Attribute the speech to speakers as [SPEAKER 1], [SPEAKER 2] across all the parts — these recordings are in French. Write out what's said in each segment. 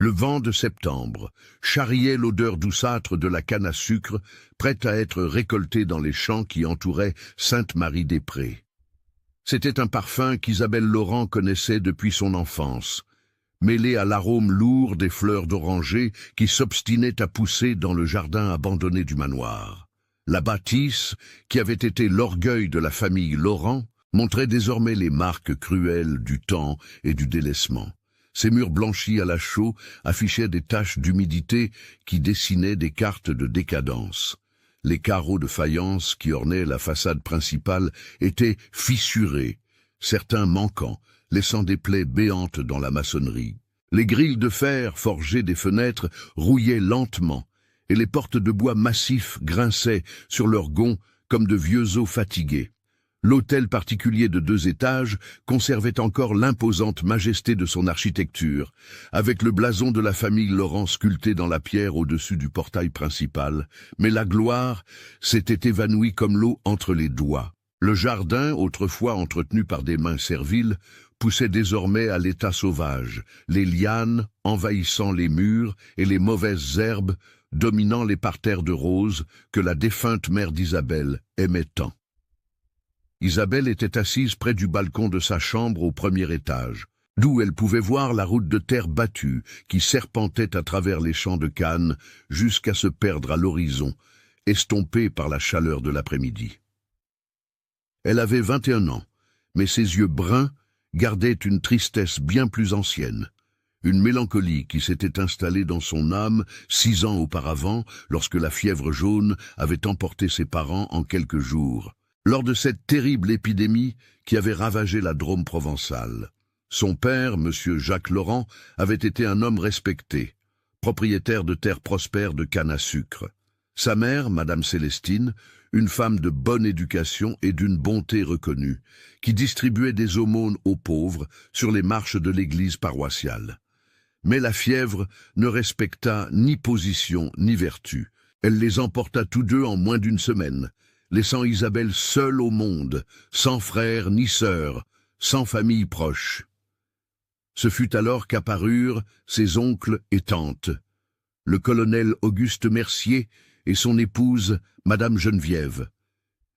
[SPEAKER 1] Le vent de septembre charriait l'odeur douceâtre de la canne à sucre, prête à être récoltée dans les champs qui entouraient Sainte-Marie-des-Prés. C'était un parfum qu'Isabelle Laurent connaissait depuis son enfance, mêlé à l'arôme lourd des fleurs d'oranger qui s'obstinaient à pousser dans le jardin abandonné du manoir. La bâtisse, qui avait été l'orgueil de la famille Laurent, montrait désormais les marques cruelles du temps et du délaissement. Ses murs blanchis à la chaux affichaient des taches d'humidité qui dessinaient des cartes de décadence. Les carreaux de faïence qui ornaient la façade principale étaient fissurés, certains manquants, laissant des plaies béantes dans la maçonnerie. Les grilles de fer forgées des fenêtres rouillaient lentement, et les portes de bois massif grinçaient sur leurs gonds comme de vieux os fatigués. L'hôtel particulier de 2 étages conservait encore l'imposante majesté de son architecture, avec le blason de la famille Laurent sculpté dans la pierre au-dessus du portail principal, mais la gloire s'était évanouie comme l'eau entre les doigts. Le jardin, autrefois entretenu par des mains serviles, poussait désormais à l'état sauvage, les lianes envahissant les murs et les mauvaises herbes dominant les parterres de roses que la défunte mère d'Isabelle aimait tant. Isabelle était assise près du balcon de sa chambre au 1er étage, d'où elle pouvait voir la route de terre battue qui serpentait à travers les champs de canne jusqu'à se perdre à l'horizon, estompée par la chaleur de l'après-midi. Elle avait 21 ans, mais ses yeux bruns gardaient une tristesse bien plus ancienne, une mélancolie qui s'était installée dans son âme 6 ans auparavant, lorsque la fièvre jaune avait emporté ses parents en quelques jours, lors de cette terrible épidémie qui avait ravagé la Drôme provençale. Son père, M. Jacques Laurent, avait été un homme respecté, propriétaire de terres prospères de canne à sucre. Sa mère, Madame Célestine, une femme de bonne éducation et d'une bonté reconnue, qui distribuait des aumônes aux pauvres sur les marches de l'église paroissiale. Mais la fièvre ne respecta ni position ni vertu. Elle les emporta tous deux en moins d'1 semaine, laissant Isabelle seule au monde, sans frère ni sœur, sans famille proche. Ce fut alors qu'apparurent ses oncles et tantes, le colonel Auguste Mercier et son épouse, Madame Geneviève.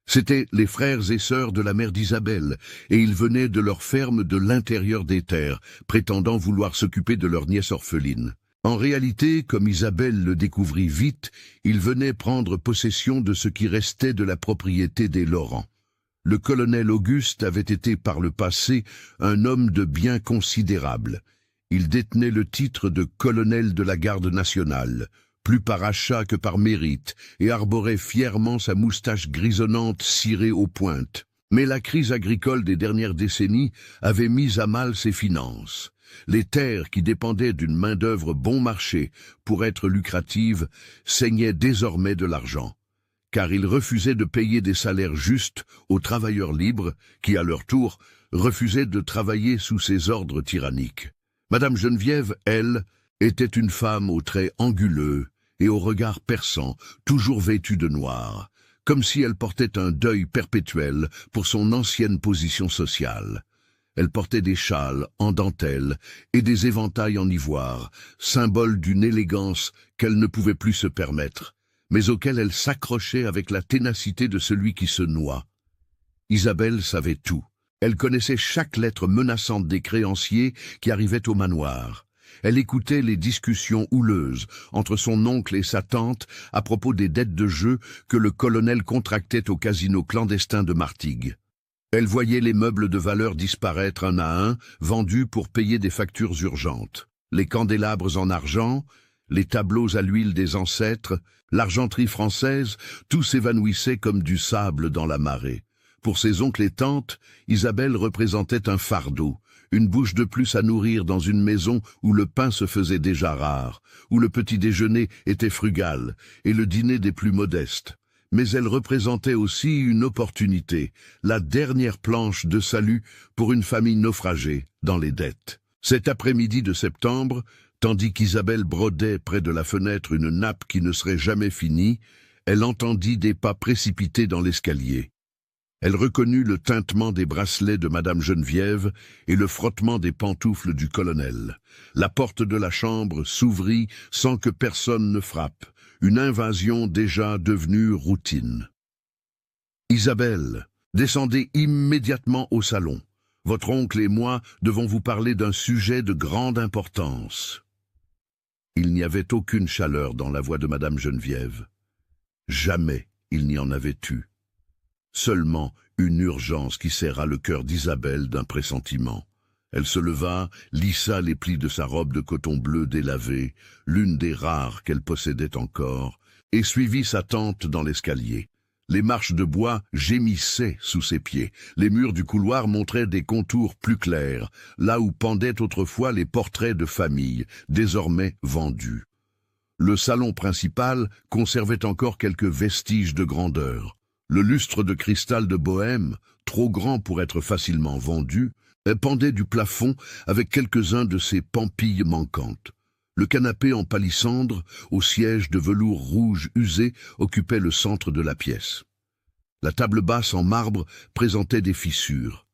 [SPEAKER 1] C'étaient les frères et sœurs de la mère d'Isabelle, et ils venaient de leur ferme de l'intérieur des terres, prétendant vouloir s'occuper de leur nièce orpheline. En réalité, comme Isabelle le découvrit vite, ils venaient prendre possession de ce qui restait de la propriété des Laurent. Le colonel Auguste avait été par le passé un homme de bien considérable. Il détenait le titre de colonel de la garde nationale, plus par achat que par mérite, et arborait fièrement sa moustache grisonnante cirée aux pointes. Mais la crise agricole des dernières décennies avait mis à mal ses finances. Les terres qui dépendaient d'une main-d'œuvre bon marché pour être lucratives saignaient désormais de l'argent, car il refusait de payer des salaires justes aux travailleurs libres qui, à leur tour, refusaient de travailler sous ses ordres tyranniques. Madame Geneviève, elle, était une femme aux traits anguleux et au regard perçant, toujours vêtue de noir, comme si elle portait un deuil perpétuel pour son ancienne position sociale. Elle portait des châles en dentelle et des éventails en ivoire, symbole d'une élégance qu'elle ne pouvait plus se permettre, mais auquel elle s'accrochait avec la ténacité de celui qui se noie. Isabelle savait tout. Elle connaissait chaque lettre menaçante des créanciers qui arrivaient au manoir. Elle écoutait les discussions houleuses entre son oncle et sa tante à propos des dettes de jeu que le colonel contractait au casino clandestin de Martigues. Elle voyait les meubles de valeur disparaître un à un, vendus pour payer des factures urgentes. Les candélabres en argent, les tableaux à l'huile des ancêtres, l'argenterie française, tout s'évanouissait comme du sable dans la marée. Pour ses oncles et tantes, Isabelle représentait un fardeau, une bouche de plus à nourrir dans une maison où le pain se faisait déjà rare, où le petit déjeuner était frugal et le dîner des plus modestes. Mais elle représentait aussi une opportunité, la dernière planche de salut pour une famille naufragée dans les dettes. Cet après-midi de septembre, tandis qu'Isabelle brodait près de la fenêtre une nappe qui ne serait jamais finie, elle entendit des pas précipités dans l'escalier. Elle reconnut le tintement des bracelets de Madame Geneviève et le frottement des pantoufles du colonel. La porte de la chambre s'ouvrit sans que personne ne frappe, une invasion déjà devenue routine. « Isabelle, descendez immédiatement au salon. Votre oncle et moi devons vous parler d'un sujet de grande importance. » Il n'y avait aucune chaleur dans la voix de Madame Geneviève. Jamais il n'y en avait eu. Seulement une urgence qui serra le cœur d'Isabelle d'un pressentiment. Elle se leva, lissa les plis de sa robe de coton bleu délavée, l'une des rares qu'elle possédait encore, et suivit sa tante dans l'escalier. Les marches de bois gémissaient sous ses pieds. Les murs du couloir montraient des contours plus clairs, là où pendaient autrefois les portraits de famille, désormais vendus. Le salon principal conservait encore quelques vestiges de grandeur. Le lustre de cristal de Bohême, trop grand pour être facilement vendu, pendait du plafond avec quelques-uns de ses pampilles manquantes. Le canapé en palissandre, au siège de velours rouge usé, occupait le centre de la pièce. La table basse en marbre présentait des fissures.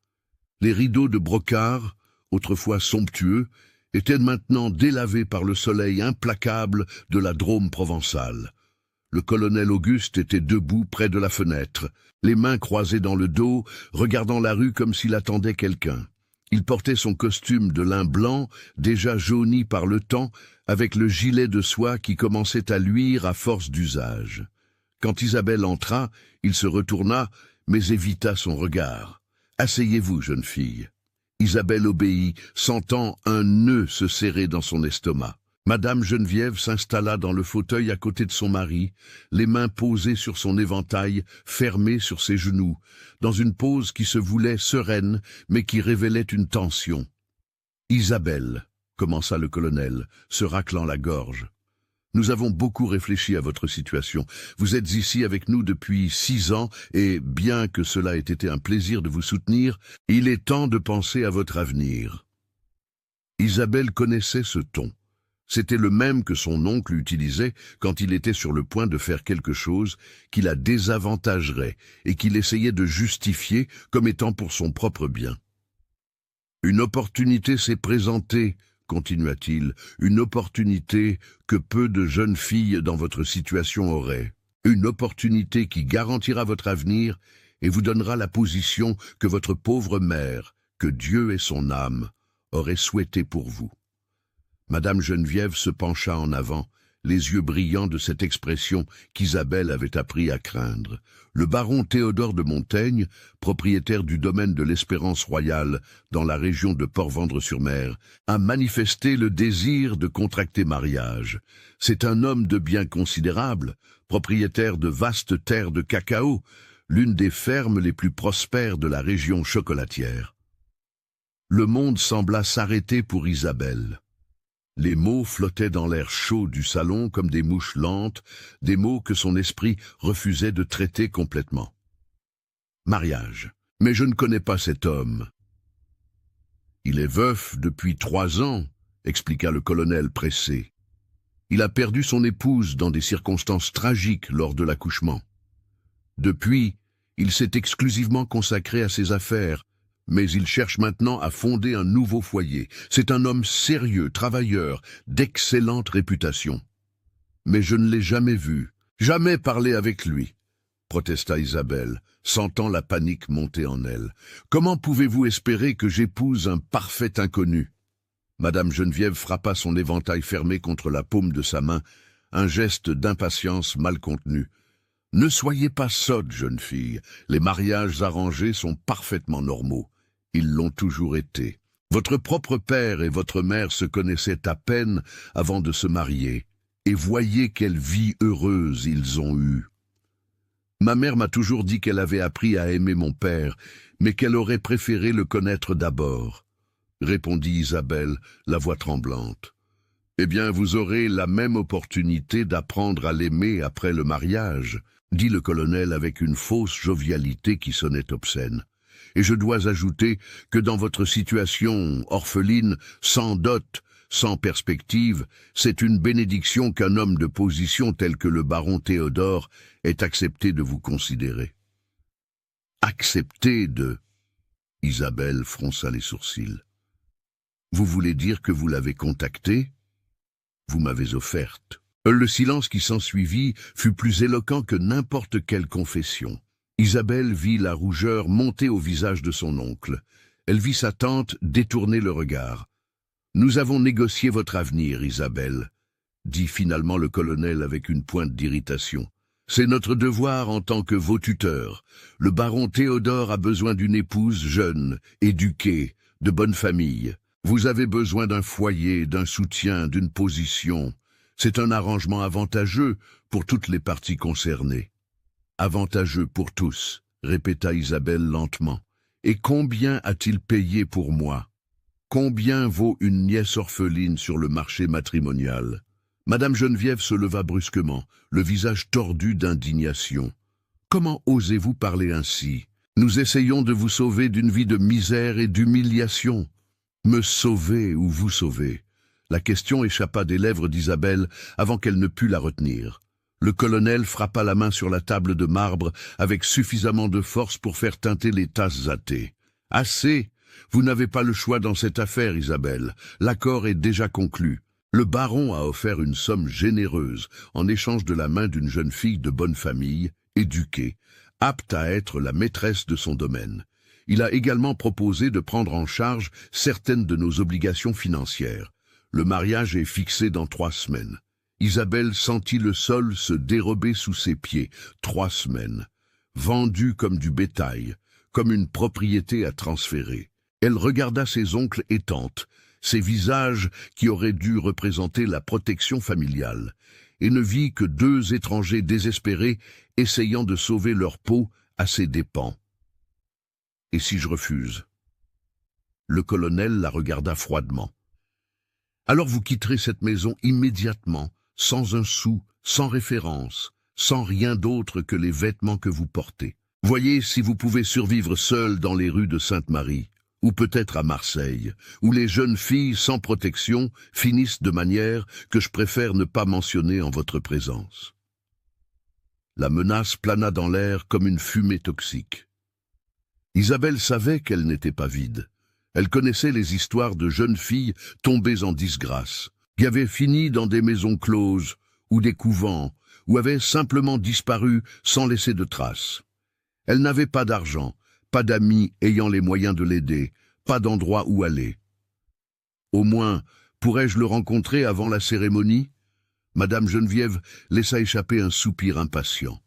[SPEAKER 1] Les rideaux de brocart, autrefois somptueux, étaient maintenant délavés par le soleil implacable de la Drôme provençale. Le colonel Auguste était debout près de la fenêtre, les mains croisées dans le dos, regardant la rue comme s'il attendait quelqu'un. Il portait son costume de lin blanc, déjà jauni par le temps, avec le gilet de soie qui commençait à luire à force d'usage. Quand Isabelle entra, il se retourna, mais évita son regard. « Asseyez-vous, jeune fille. » Isabelle obéit, sentant un nœud se serrer dans son estomac. Madame Geneviève s'installa dans le fauteuil à côté de son mari, les mains posées sur son éventail, fermées sur ses genoux, dans une pose qui se voulait sereine, mais qui révélait une tension. « Isabelle, » commença le colonel, se raclant la gorge, « nous avons beaucoup réfléchi à votre situation. Vous êtes ici avec nous depuis 6 ans, et bien que cela ait été un plaisir de vous soutenir, il est temps de penser à votre avenir. » Isabelle connaissait ce ton. C'était le même que son oncle utilisait quand il était sur le point de faire quelque chose qui la désavantagerait et qu'il essayait de justifier comme étant pour son propre bien. « Une opportunité s'est présentée, » continua-t-il, « une opportunité que peu de jeunes filles dans votre situation auraient. Une opportunité qui garantira votre avenir et vous donnera la position que votre pauvre mère, que Dieu ait son âme, aurait souhaitée pour vous. » Madame Geneviève se pencha en avant, les yeux brillants de cette expression qu'Isabelle avait appris à craindre. Le baron Théodore de Montaigne, propriétaire du domaine de l'Espérance royale dans la région de Port-Vendre-sur-Mer, a manifesté le désir de contracter mariage. C'est un homme de bien considérable, propriétaire de vastes terres de cacao, l'une des fermes les plus prospères de la région chocolatière. Le monde sembla s'arrêter pour Isabelle. Les mots flottaient dans l'air chaud du salon comme des mouches lentes, des mots que son esprit refusait de traiter complètement. Mariage. Mais je ne connais pas cet homme. Il est veuf depuis 3 ans, expliqua le colonel pressé. Il a perdu son épouse dans des circonstances tragiques lors de l'accouchement. Depuis, il s'est exclusivement consacré à ses affaires, mais il cherche maintenant à fonder un nouveau foyer. C'est un homme sérieux, travailleur, d'excellente réputation. Mais je ne l'ai jamais vu, jamais parlé avec lui, protesta Isabelle, sentant la panique monter en elle. Comment pouvez-vous espérer que j'épouse un parfait inconnu? Madame Geneviève frappa son éventail fermé contre la paume de sa main, un geste d'impatience mal contenu. Ne soyez pas sotte, jeune fille, les mariages arrangés sont parfaitement normaux. Ils l'ont toujours été. Votre propre père et votre mère se connaissaient à peine avant de se marier, et voyez quelle vie heureuse ils ont eue. Ma mère m'a toujours dit qu'elle avait appris à aimer mon père, mais qu'elle aurait préféré le connaître d'abord, répondit Isabelle, la voix tremblante. Eh bien, vous aurez la même opportunité d'apprendre à l'aimer après le mariage, dit le colonel avec une fausse jovialité qui sonnait obscène. Et je dois ajouter que dans votre situation orpheline, sans dot, sans perspective, c'est une bénédiction qu'un homme de position tel que le baron Théodore ait accepté de vous considérer. Accepter de... Isabelle fronça les sourcils. Vous voulez dire que vous l'avez contactée? Vous m'avez offerte. Le silence qui s'ensuivit fut plus éloquent que n'importe quelle confession. Isabelle vit la rougeur monter au visage de son oncle. Elle vit sa tante détourner le regard. « Nous avons négocié votre avenir, Isabelle », dit finalement le colonel avec une pointe d'irritation. « C'est notre devoir en tant que vos tuteurs. Le baron Théodore a besoin d'une épouse jeune, éduquée, de bonne famille. Vous avez besoin d'un foyer, d'un soutien, d'une position. C'est un arrangement avantageux pour toutes les parties concernées. » « Avantageux pour tous, » répéta Isabelle lentement. « Et combien a-t-il payé pour moi? Combien vaut une nièce orpheline sur le marché matrimonial ?» Madame Geneviève se leva brusquement, le visage tordu d'indignation. « Comment osez-vous parler ainsi? Nous essayons de vous sauver d'une vie de misère et d'humiliation. Me sauver ou vous sauver ?» La question échappa des lèvres d'Isabelle avant qu'elle ne pût la retenir. Le colonel frappa la main sur la table de marbre avec suffisamment de force pour faire teinter les tasses à thé. « Assez! Vous n'avez pas le choix dans cette affaire, Isabelle. L'accord est déjà conclu. Le baron a offert une somme généreuse en échange de la main d'une jeune fille de bonne famille, éduquée, apte à être la maîtresse de son domaine. Il a également proposé de prendre en charge certaines de nos obligations financières. Le mariage est fixé dans 3 semaines. » Isabelle sentit le sol se dérober sous ses pieds. 3 semaines. Vendue comme du bétail, comme une propriété à transférer. Elle regarda ses oncles et tantes, ces visages qui auraient dû représenter la protection familiale, et ne vit que 2 étrangers désespérés essayant de sauver leur peau à ses dépens. « Et si je refuse ?» Le colonel la regarda froidement. « Alors vous quitterez cette maison immédiatement, sans un sou, sans référence, sans rien d'autre que les vêtements que vous portez. Voyez si vous pouvez survivre seul dans les rues de Sainte-Marie, ou peut-être à Marseille, où les jeunes filles sans protection finissent de manière que je préfère ne pas mentionner en votre présence. » La menace plana dans l'air comme une fumée toxique. Isabelle savait qu'elle n'était pas vide. Elle connaissait les histoires de jeunes filles tombées en disgrâce, qui avaient fini dans des maisons closes ou des couvents, ou avaient simplement disparu sans laisser de traces. Elle n'avait pas d'argent, pas d'amis ayant les moyens de l'aider, pas d'endroit où aller. Au moins, pourrais-je le rencontrer avant la cérémonie? Madame Geneviève laissa échapper un soupir impatient.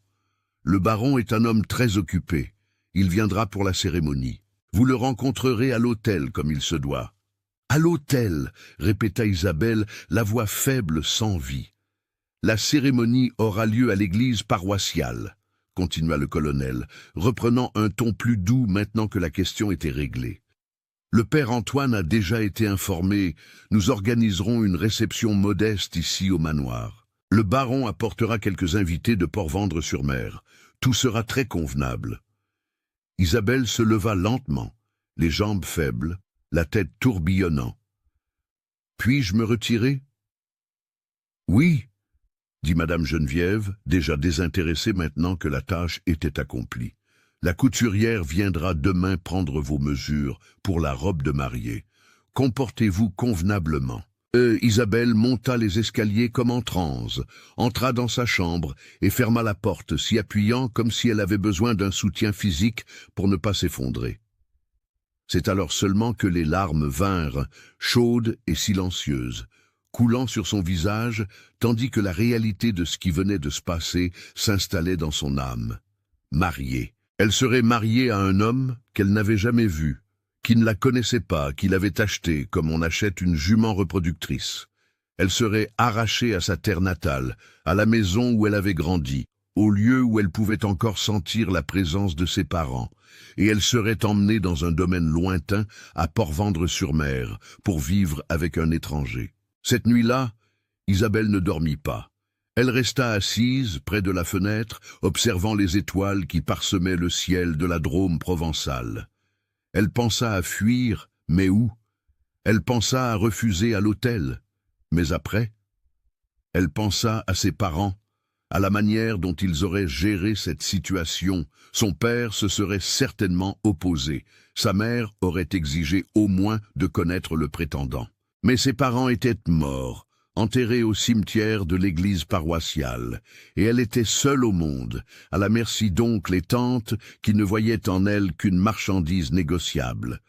[SPEAKER 1] Le baron est un homme très occupé. Il viendra pour la cérémonie. Vous le rencontrerez à l'hôtel comme il se doit. « À l'hôtel !» répéta Isabelle, la voix faible sans vie. « La cérémonie aura lieu à l'église paroissiale, » continua le colonel, reprenant un ton plus doux maintenant que la question était réglée. « Le père Antoine a déjà été informé. Nous organiserons une réception modeste ici au manoir. Le baron apportera quelques invités de Port-Vendre-sur-Mer. Tout sera très convenable. » Isabelle se leva lentement, les jambes faibles, la tête tourbillonnant. « Puis-je me retirer ?»« Oui, » dit Madame Geneviève, déjà désintéressée maintenant que la tâche était accomplie. « La couturière viendra demain prendre vos mesures pour la robe de mariée. Comportez-vous convenablement. » Isabelle monta les escaliers comme en transe, entra dans sa chambre et ferma la porte, s'y appuyant comme si elle avait besoin d'un soutien physique pour ne pas s'effondrer. C'est alors seulement que les larmes vinrent, chaudes et silencieuses, coulant sur son visage, tandis que la réalité de ce qui venait de se passer s'installait dans son âme. Mariée. Elle serait mariée à un homme qu'elle n'avait jamais vu, qui ne la connaissait pas, qui l'avait achetée comme on achète une jument reproductrice. Elle serait arrachée à sa terre natale, à la maison où elle avait grandi, au lieu où elle pouvait encore sentir la présence de ses parents, et elle serait emmenée dans un domaine lointain, à Port-Vendre-sur-Mer, pour vivre avec un étranger. Cette nuit-là, Isabelle ne dormit pas. Elle resta assise près de la fenêtre, observant les étoiles qui parsemaient le ciel de la Drôme provençale. Elle pensa à fuir, mais où? Elle pensa à refuser à l'hôtel, mais après? Elle pensa à ses parents, À la manière dont ils auraient géré cette situation, son père se serait certainement opposé. Sa mère aurait exigé au moins de connaître le prétendant. Mais ses parents étaient morts, enterrée au cimetière de l'église paroissiale, et elle était seule au monde, à la merci d'oncles et tantes qui ne voyaient en elle qu'une marchandise négociable.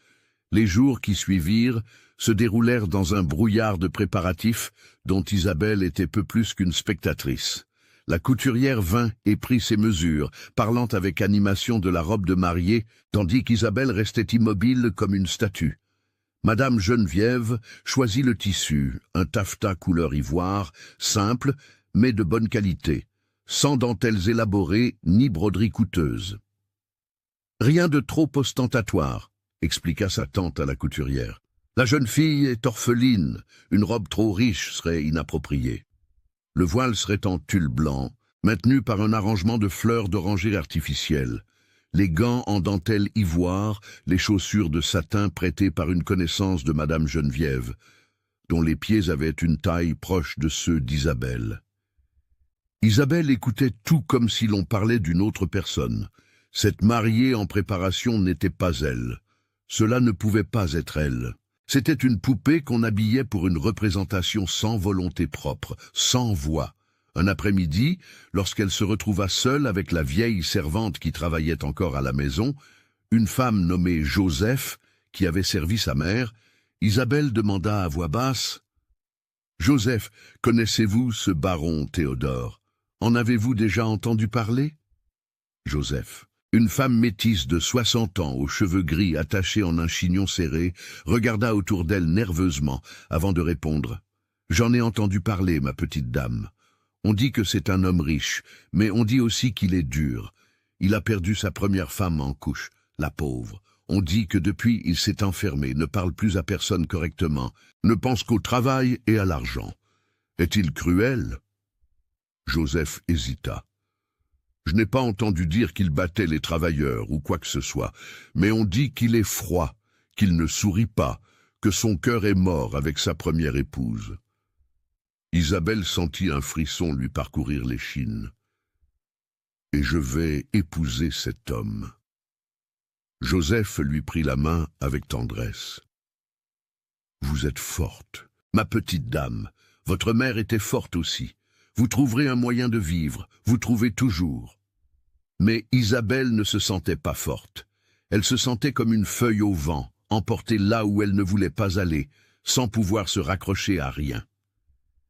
[SPEAKER 1] Les jours qui suivirent se déroulèrent dans un brouillard de préparatifs dont Isabelle était peu plus qu'une spectatrice. La couturière vint et prit ses mesures, parlant avec animation de la robe de mariée, tandis qu'Isabelle restait immobile comme une statue. Madame Geneviève choisit le tissu, un taffetas couleur ivoire, simple, mais de bonne qualité, sans dentelles élaborées ni broderies coûteuses. « Rien de trop ostentatoire », expliqua sa tante à la couturière. « La jeune fille est orpheline, une robe trop riche serait inappropriée. Le voile serait en tulle blanc, maintenu par un arrangement de fleurs d'oranger artificielles. Les gants en dentelle ivoire, les chaussures de satin prêtées par une connaissance de Madame Geneviève, dont les pieds avaient une taille proche de ceux d'Isabelle. Isabelle écoutait tout comme si l'on parlait d'une autre personne. Cette mariée en préparation n'était pas elle. Cela ne pouvait pas être elle. C'était une poupée qu'on habillait pour une représentation sans volonté propre, sans voix. Un après-midi, lorsqu'elle se retrouva seule avec la vieille servante qui travaillait encore à la maison, une femme nommée Joseph, qui avait servi sa mère, Isabelle demanda à voix basse « Joseph, connaissez-vous ce baron Théodore? En avez-vous déjà entendu parler ?» Joseph, une femme métisse de 60 ans, aux cheveux gris attachés en un chignon serré, regarda autour d'elle nerveusement avant de répondre « J'en ai entendu parler, ma petite dame. On dit que c'est un homme riche, mais on dit aussi qu'il est dur. Il a perdu sa première femme en couche, la pauvre. On dit que depuis il s'est enfermé, ne parle plus à personne correctement, ne pense qu'au travail et à l'argent. Est-il cruel ?» Joseph hésita. « Je n'ai pas entendu dire qu'il battait les travailleurs ou quoi que ce soit, mais on dit qu'il est froid, qu'il ne sourit pas, que son cœur est mort avec sa première épouse. » Isabelle sentit un frisson lui parcourir l'échine. « Et je vais épouser cet homme. » Joseph lui prit la main avec tendresse. « Vous êtes forte, ma petite dame. Votre mère était forte aussi. Vous trouverez un moyen de vivre, vous trouvez toujours. » Mais Isabelle ne se sentait pas forte. Elle se sentait comme une feuille au vent, emportée là où elle ne voulait pas aller, sans pouvoir se raccrocher à rien.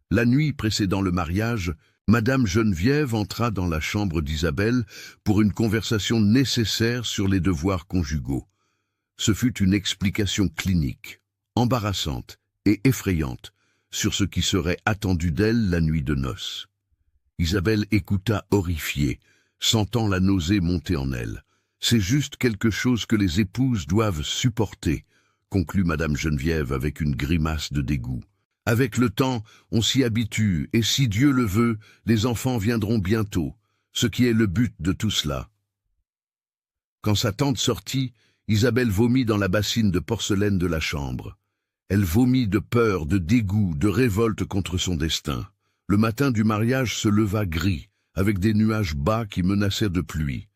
[SPEAKER 1] La nuit précédant le mariage, Madame Geneviève entra dans la chambre d'Isabelle pour une conversation nécessaire sur les devoirs conjugaux. Ce fut une explication clinique, embarrassante et effrayante, sur ce qui serait attendu d'elle la nuit de noces. Isabelle écouta horrifiée, sentant la nausée monter en elle. « C'est juste quelque chose que les épouses doivent supporter », conclut Madame Geneviève avec une grimace de dégoût. « Avec le temps, on s'y habitue, et si Dieu le veut, les enfants viendront bientôt, ce qui est le but de tout cela. » Quand sa tante sortit, Isabelle vomit dans la bassine de porcelaine de la chambre. Elle vomit de peur, de dégoût, de révolte contre son destin. Le matin du mariage se leva gris, avec des nuages bas qui menaçaient de pluie.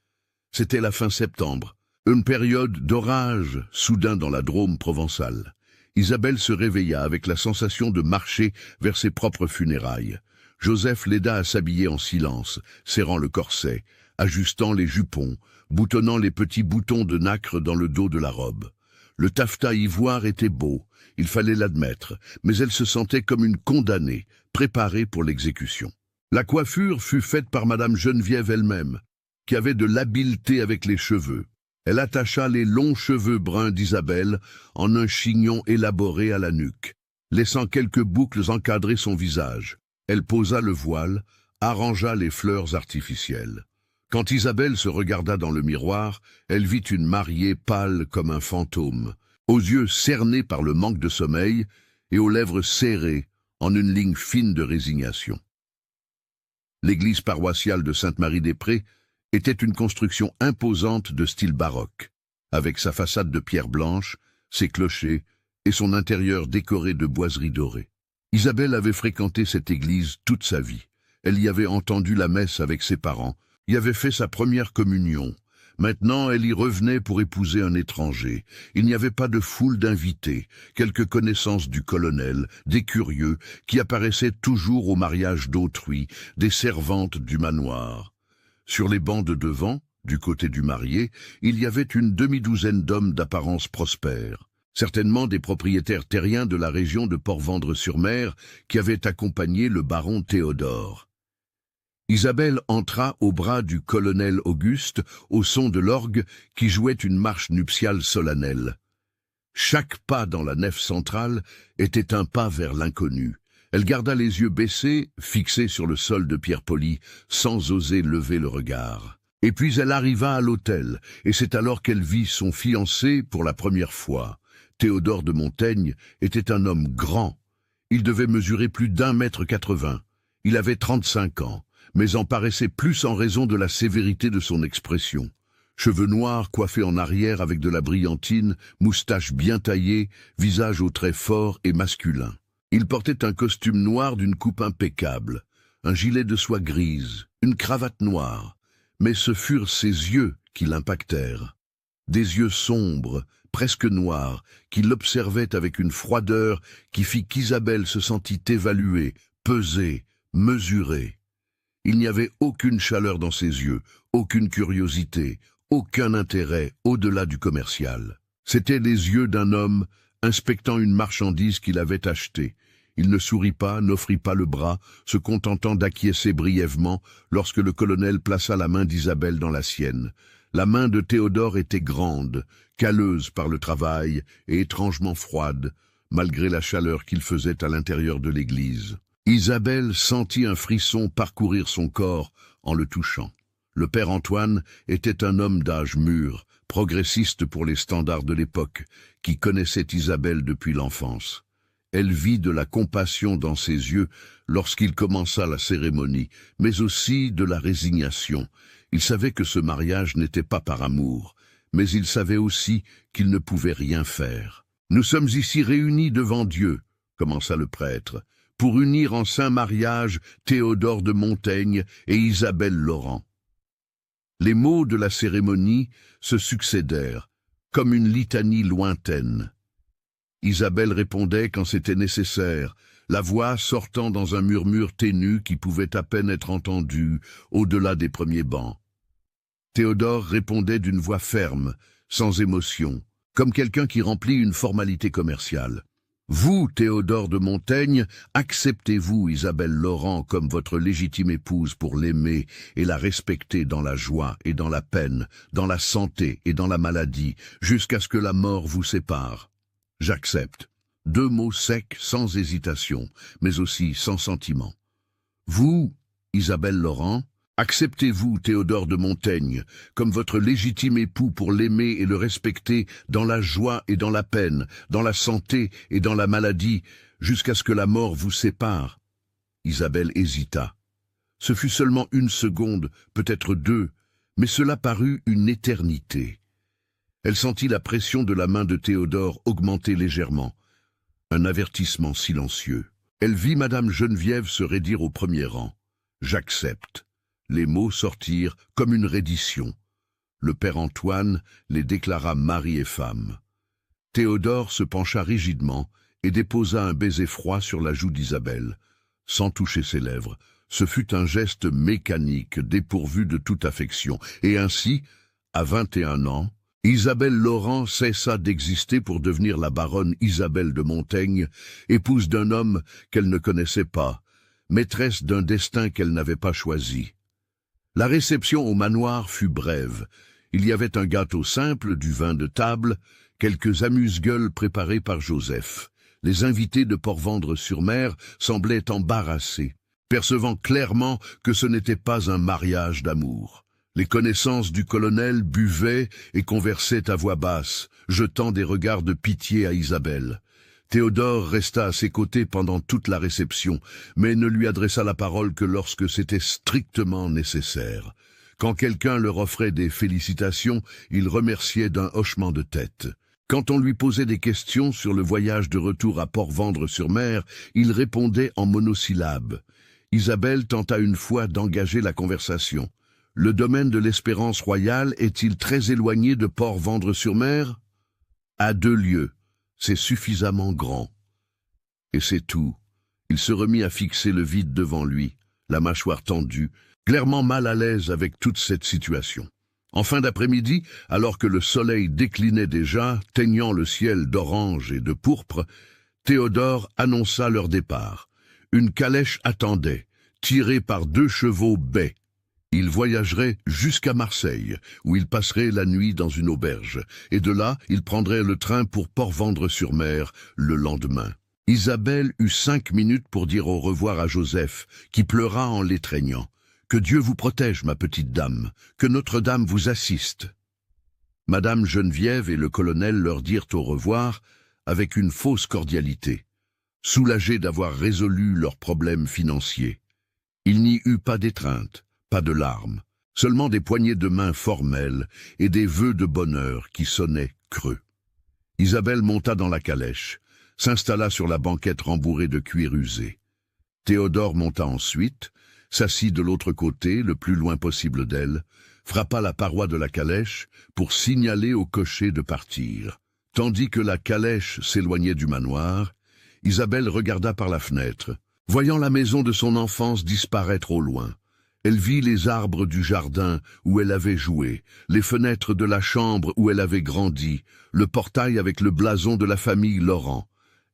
[SPEAKER 1] C'était la fin septembre, une période d'orage soudain dans la Drôme provençale. Isabelle se réveilla avec la sensation de marcher vers ses propres funérailles. Joseph l'aida à s'habiller en silence, serrant le corset, ajustant les jupons, boutonnant les petits boutons de nacre dans le dos de la robe. Le taffetas ivoire était beau, il fallait l'admettre, mais elle se sentait comme une condamnée, préparée pour l'exécution. La coiffure fut faite par Madame Geneviève elle-même, qui avait de l'habileté avec les cheveux. Elle attacha les longs cheveux bruns d'Isabelle en un chignon élaboré à la nuque, laissant quelques boucles encadrer son visage. Elle posa le voile, arrangea les fleurs artificielles. Quand Isabelle se regarda dans le miroir, elle vit une mariée pâle comme un fantôme, aux yeux cernés par le manque de sommeil et aux lèvres serrées en une ligne fine de résignation. L'église paroissiale de Sainte-Marie-des-Prés était une construction imposante de style baroque, avec sa façade de pierre blanche, ses clochers et son intérieur décoré de boiseries dorées. Isabelle avait fréquenté cette église toute sa vie. Elle y avait entendu la messe avec ses parents, y avait fait sa première communion. Maintenant, elle y revenait pour épouser un étranger. Il n'y avait pas de foule d'invités, quelques connaissances du colonel, des curieux, qui apparaissaient toujours au mariage d'autrui, des servantes du manoir. Sur les bancs de devant, du côté du marié, il y avait une demi-douzaine d'hommes d'apparence prospère, certainement des propriétaires terriens de la région de Port-Vendre-sur-Mer qui avaient accompagné le baron Théodore. Isabelle entra au bras du colonel Auguste au son de l'orgue qui jouait une marche nuptiale solennelle. Chaque pas dans la nef centrale était un pas vers l'inconnu. Elle garda les yeux baissés, fixés sur le sol de pierre polie, sans oser lever le regard. Et puis elle arriva à l'hôtel, et c'est alors qu'elle vit son fiancé pour la première fois. Théodore de Montaigne était un homme grand. Il devait mesurer plus d'1,80 m. Il avait 35 ans. Mais en paraissait plus en raison de la sévérité de son expression. Cheveux noirs coiffés en arrière avec de la brillantine, moustache bien taillée, visage aux traits forts et masculins. Il portait un costume noir d'une coupe impeccable, un gilet de soie grise, une cravate noire, mais ce furent ses yeux qui l'impactèrent. Des yeux sombres, presque noirs, qui l'observaient avec une froideur qui fit qu'Isabelle se sentit évaluée, pesée, mesurée. Il n'y avait aucune chaleur dans ses yeux, aucune curiosité, aucun intérêt au-delà du commercial. C'étaient les yeux d'un homme inspectant une marchandise qu'il avait achetée. Il ne sourit pas, n'offrit pas le bras, se contentant d'acquiescer brièvement lorsque le colonel plaça la main d'Isabelle dans la sienne. La main de Théodore était grande, calleuse par le travail et étrangement froide, malgré la chaleur qu'il faisait à l'intérieur de l'église. Isabelle sentit un frisson parcourir son corps en le touchant. Le père Antoine était un homme d'âge mûr, progressiste pour les standards de l'époque, qui connaissait Isabelle depuis l'enfance. Elle vit de la compassion dans ses yeux lorsqu'il commença la cérémonie, mais aussi de la résignation. Il savait que ce mariage n'était pas par amour, mais il savait aussi qu'il ne pouvait rien faire. « Nous sommes ici réunis devant Dieu », commença le prêtre, pour unir en saint mariage Théodore de Montaigne et Isabelle Laurent. Les mots de la cérémonie se succédèrent, comme une litanie lointaine. Isabelle répondait quand c'était nécessaire, la voix sortant dans un murmure ténu qui pouvait à peine être entendu au-delà des premiers bancs. Théodore répondait d'une voix ferme, sans émotion, comme quelqu'un qui remplit une formalité commerciale. Vous, Théodore de Montaigne, acceptez-vous Isabelle Laurent comme votre légitime épouse pour l'aimer et la respecter dans la joie et dans la peine, dans la santé et dans la maladie, jusqu'à ce que la mort vous sépare? J'accepte. 2 mots secs, sans hésitation, mais aussi sans sentiment. Vous, Isabelle Laurent, acceptez-vous, Théodore de Montaigne, comme votre légitime époux pour l'aimer et le respecter dans la joie et dans la peine, dans la santé et dans la maladie, jusqu'à ce que la mort vous sépare? Isabelle hésita. Ce fut seulement 1 seconde, peut-être 2, mais cela parut une éternité. Elle sentit la pression de la main de Théodore augmenter légèrement. Un avertissement silencieux. Elle vit Madame Geneviève se raidir au premier rang. « J'accepte ». Les mots sortirent comme une reddition. Le père Antoine les déclara mari et femme. Théodore se pencha rigidement et déposa un baiser froid sur la joue d'Isabelle, sans toucher ses lèvres. Ce fut un geste mécanique, dépourvu de toute affection, et ainsi, à 21 ans, Isabelle Laurent cessa d'exister pour devenir la baronne Isabelle de Montaigne, épouse d'un homme qu'elle ne connaissait pas, maîtresse d'un destin qu'elle n'avait pas choisi. La réception au manoir fut brève. Il y avait un gâteau simple, du vin de table, quelques amuse-gueules préparées par Joseph. Les invités de Port-Vendre-sur-Mer semblaient embarrassés, percevant clairement que ce n'était pas un mariage d'amour. Les connaissances du colonel buvaient et conversaient à voix basse, jetant des regards de pitié à Isabelle. Théodore resta à ses côtés pendant toute la réception, mais ne lui adressa la parole que lorsque c'était strictement nécessaire. Quand quelqu'un leur offrait des félicitations, il remerciait d'un hochement de tête. Quand on lui posait des questions sur le voyage de retour à Port-Vendre-sur-Mer, il répondait en monosyllabes. Isabelle tenta une fois d'engager la conversation. « Le domaine de l'Espérance royale est-il très éloigné de Port-Vendre-sur-Mer » ? « À 2 lieues. C'est suffisamment grand. » Et c'est tout. Il se remit à fixer le vide devant lui, la mâchoire tendue, clairement mal à l'aise avec toute cette situation. En fin d'après-midi, alors que le soleil déclinait déjà, teignant le ciel d'orange et de pourpre, Théodore annonça leur départ. Une calèche attendait, tirée par 2 chevaux bais. Ils voyageraient jusqu'à Marseille, où ils passeraient la nuit dans une auberge, et de là, ils prendraient le train pour Port-Vendre-sur-Mer le lendemain. Isabelle eut 5 minutes pour dire au revoir à Joseph, qui pleura en l'étreignant. « Que Dieu vous protège, ma petite dame, que Notre-Dame vous assiste. » Madame Geneviève et le colonel leur dirent au revoir avec une fausse cordialité, soulagés d'avoir résolu leurs problèmes financiers. Il n'y eut pas d'étreinte. Pas de larmes, seulement des poignées de main formelles et des vœux de bonheur qui sonnaient creux. Isabelle monta dans la calèche, s'installa sur la banquette rembourrée de cuir usé. Théodore monta ensuite, s'assit de l'autre côté, le plus loin possible d'elle, frappa la paroi de la calèche pour signaler au cocher de partir. Tandis que la calèche s'éloignait du manoir, Isabelle regarda par la fenêtre, voyant la maison de son enfance disparaître au loin. Elle vit les arbres du jardin où elle avait joué, les fenêtres de la chambre où elle avait grandi, le portail avec le blason de la famille Laurent.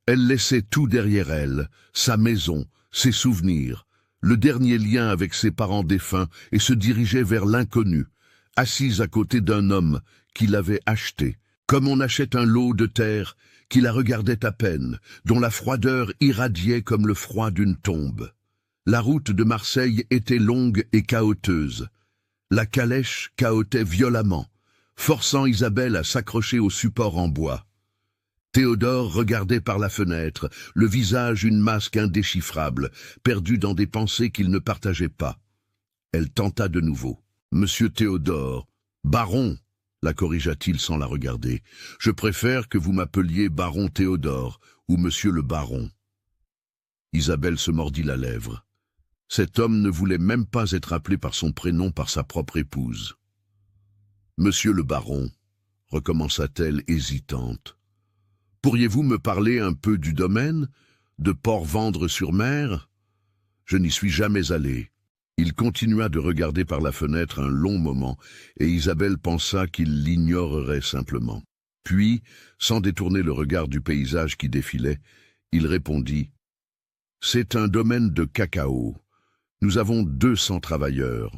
[SPEAKER 1] Elle laissait tout derrière elle, sa maison, ses souvenirs, le dernier lien avec ses parents défunts et se dirigeait vers l'inconnu, assise à côté d'un homme qui l'avait achetée, comme on achète un lot de terre, qui la regardait à peine, dont la froideur irradiait comme le froid d'une tombe. La route de Marseille était longue et cahoteuse. La calèche cahotait violemment, forçant Isabelle à s'accrocher au support en bois. Théodore regardait par la fenêtre, le visage une masque indéchiffrable, perdu dans des pensées qu'il ne partageait pas. Elle tenta de nouveau. « Monsieur Théodore, baron !» la corrigea-t-il sans la regarder. « Je préfère que vous m'appeliez baron Théodore ou monsieur le baron. » Isabelle se mordit la lèvre. Cet homme ne voulait même pas être appelé par son prénom par sa propre épouse. « Monsieur le baron, » recommença-t-elle hésitante, « pourriez-vous me parler un peu du domaine, de Port-Vendre-sur-Mer ? Je n'y suis jamais allé. » Il continua de regarder par la fenêtre un long moment, et Isabelle pensa qu'il l'ignorerait simplement. Puis, sans détourner le regard du paysage qui défilait, il répondit « C'est un domaine de cacao. Nous avons 200 travailleurs.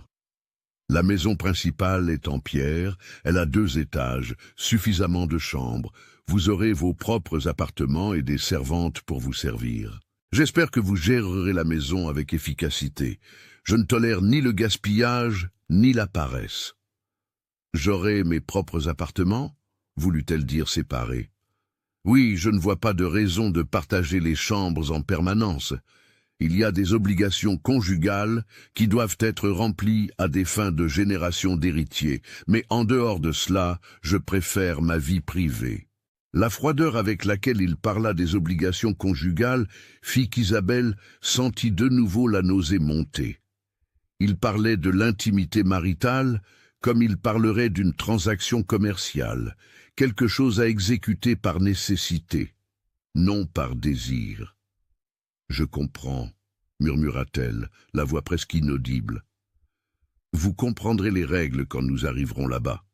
[SPEAKER 1] La maison principale est en pierre, elle a 2 étages, suffisamment de chambres. Vous aurez vos propres appartements et des servantes pour vous servir. J'espère que vous gérerez la maison avec efficacité. Je ne tolère ni le gaspillage, ni la paresse. » « J'aurai mes propres appartements ?» voulut-elle dire séparés. « Oui, je ne vois pas de raison de partager les chambres en permanence. Il y a des obligations conjugales qui doivent être remplies à des fins de génération d'héritiers, mais en dehors de cela, je préfère ma vie privée. » La froideur avec laquelle il parla des obligations conjugales fit qu'Isabelle sentit de nouveau la nausée monter. Il parlait de l'intimité maritale comme il parlerait d'une transaction commerciale, quelque chose à exécuter par nécessité, non par désir. « Je comprends, » murmura-t-elle, la voix presque inaudible. « Vous comprendrez les règles quand nous arriverons là-bas, »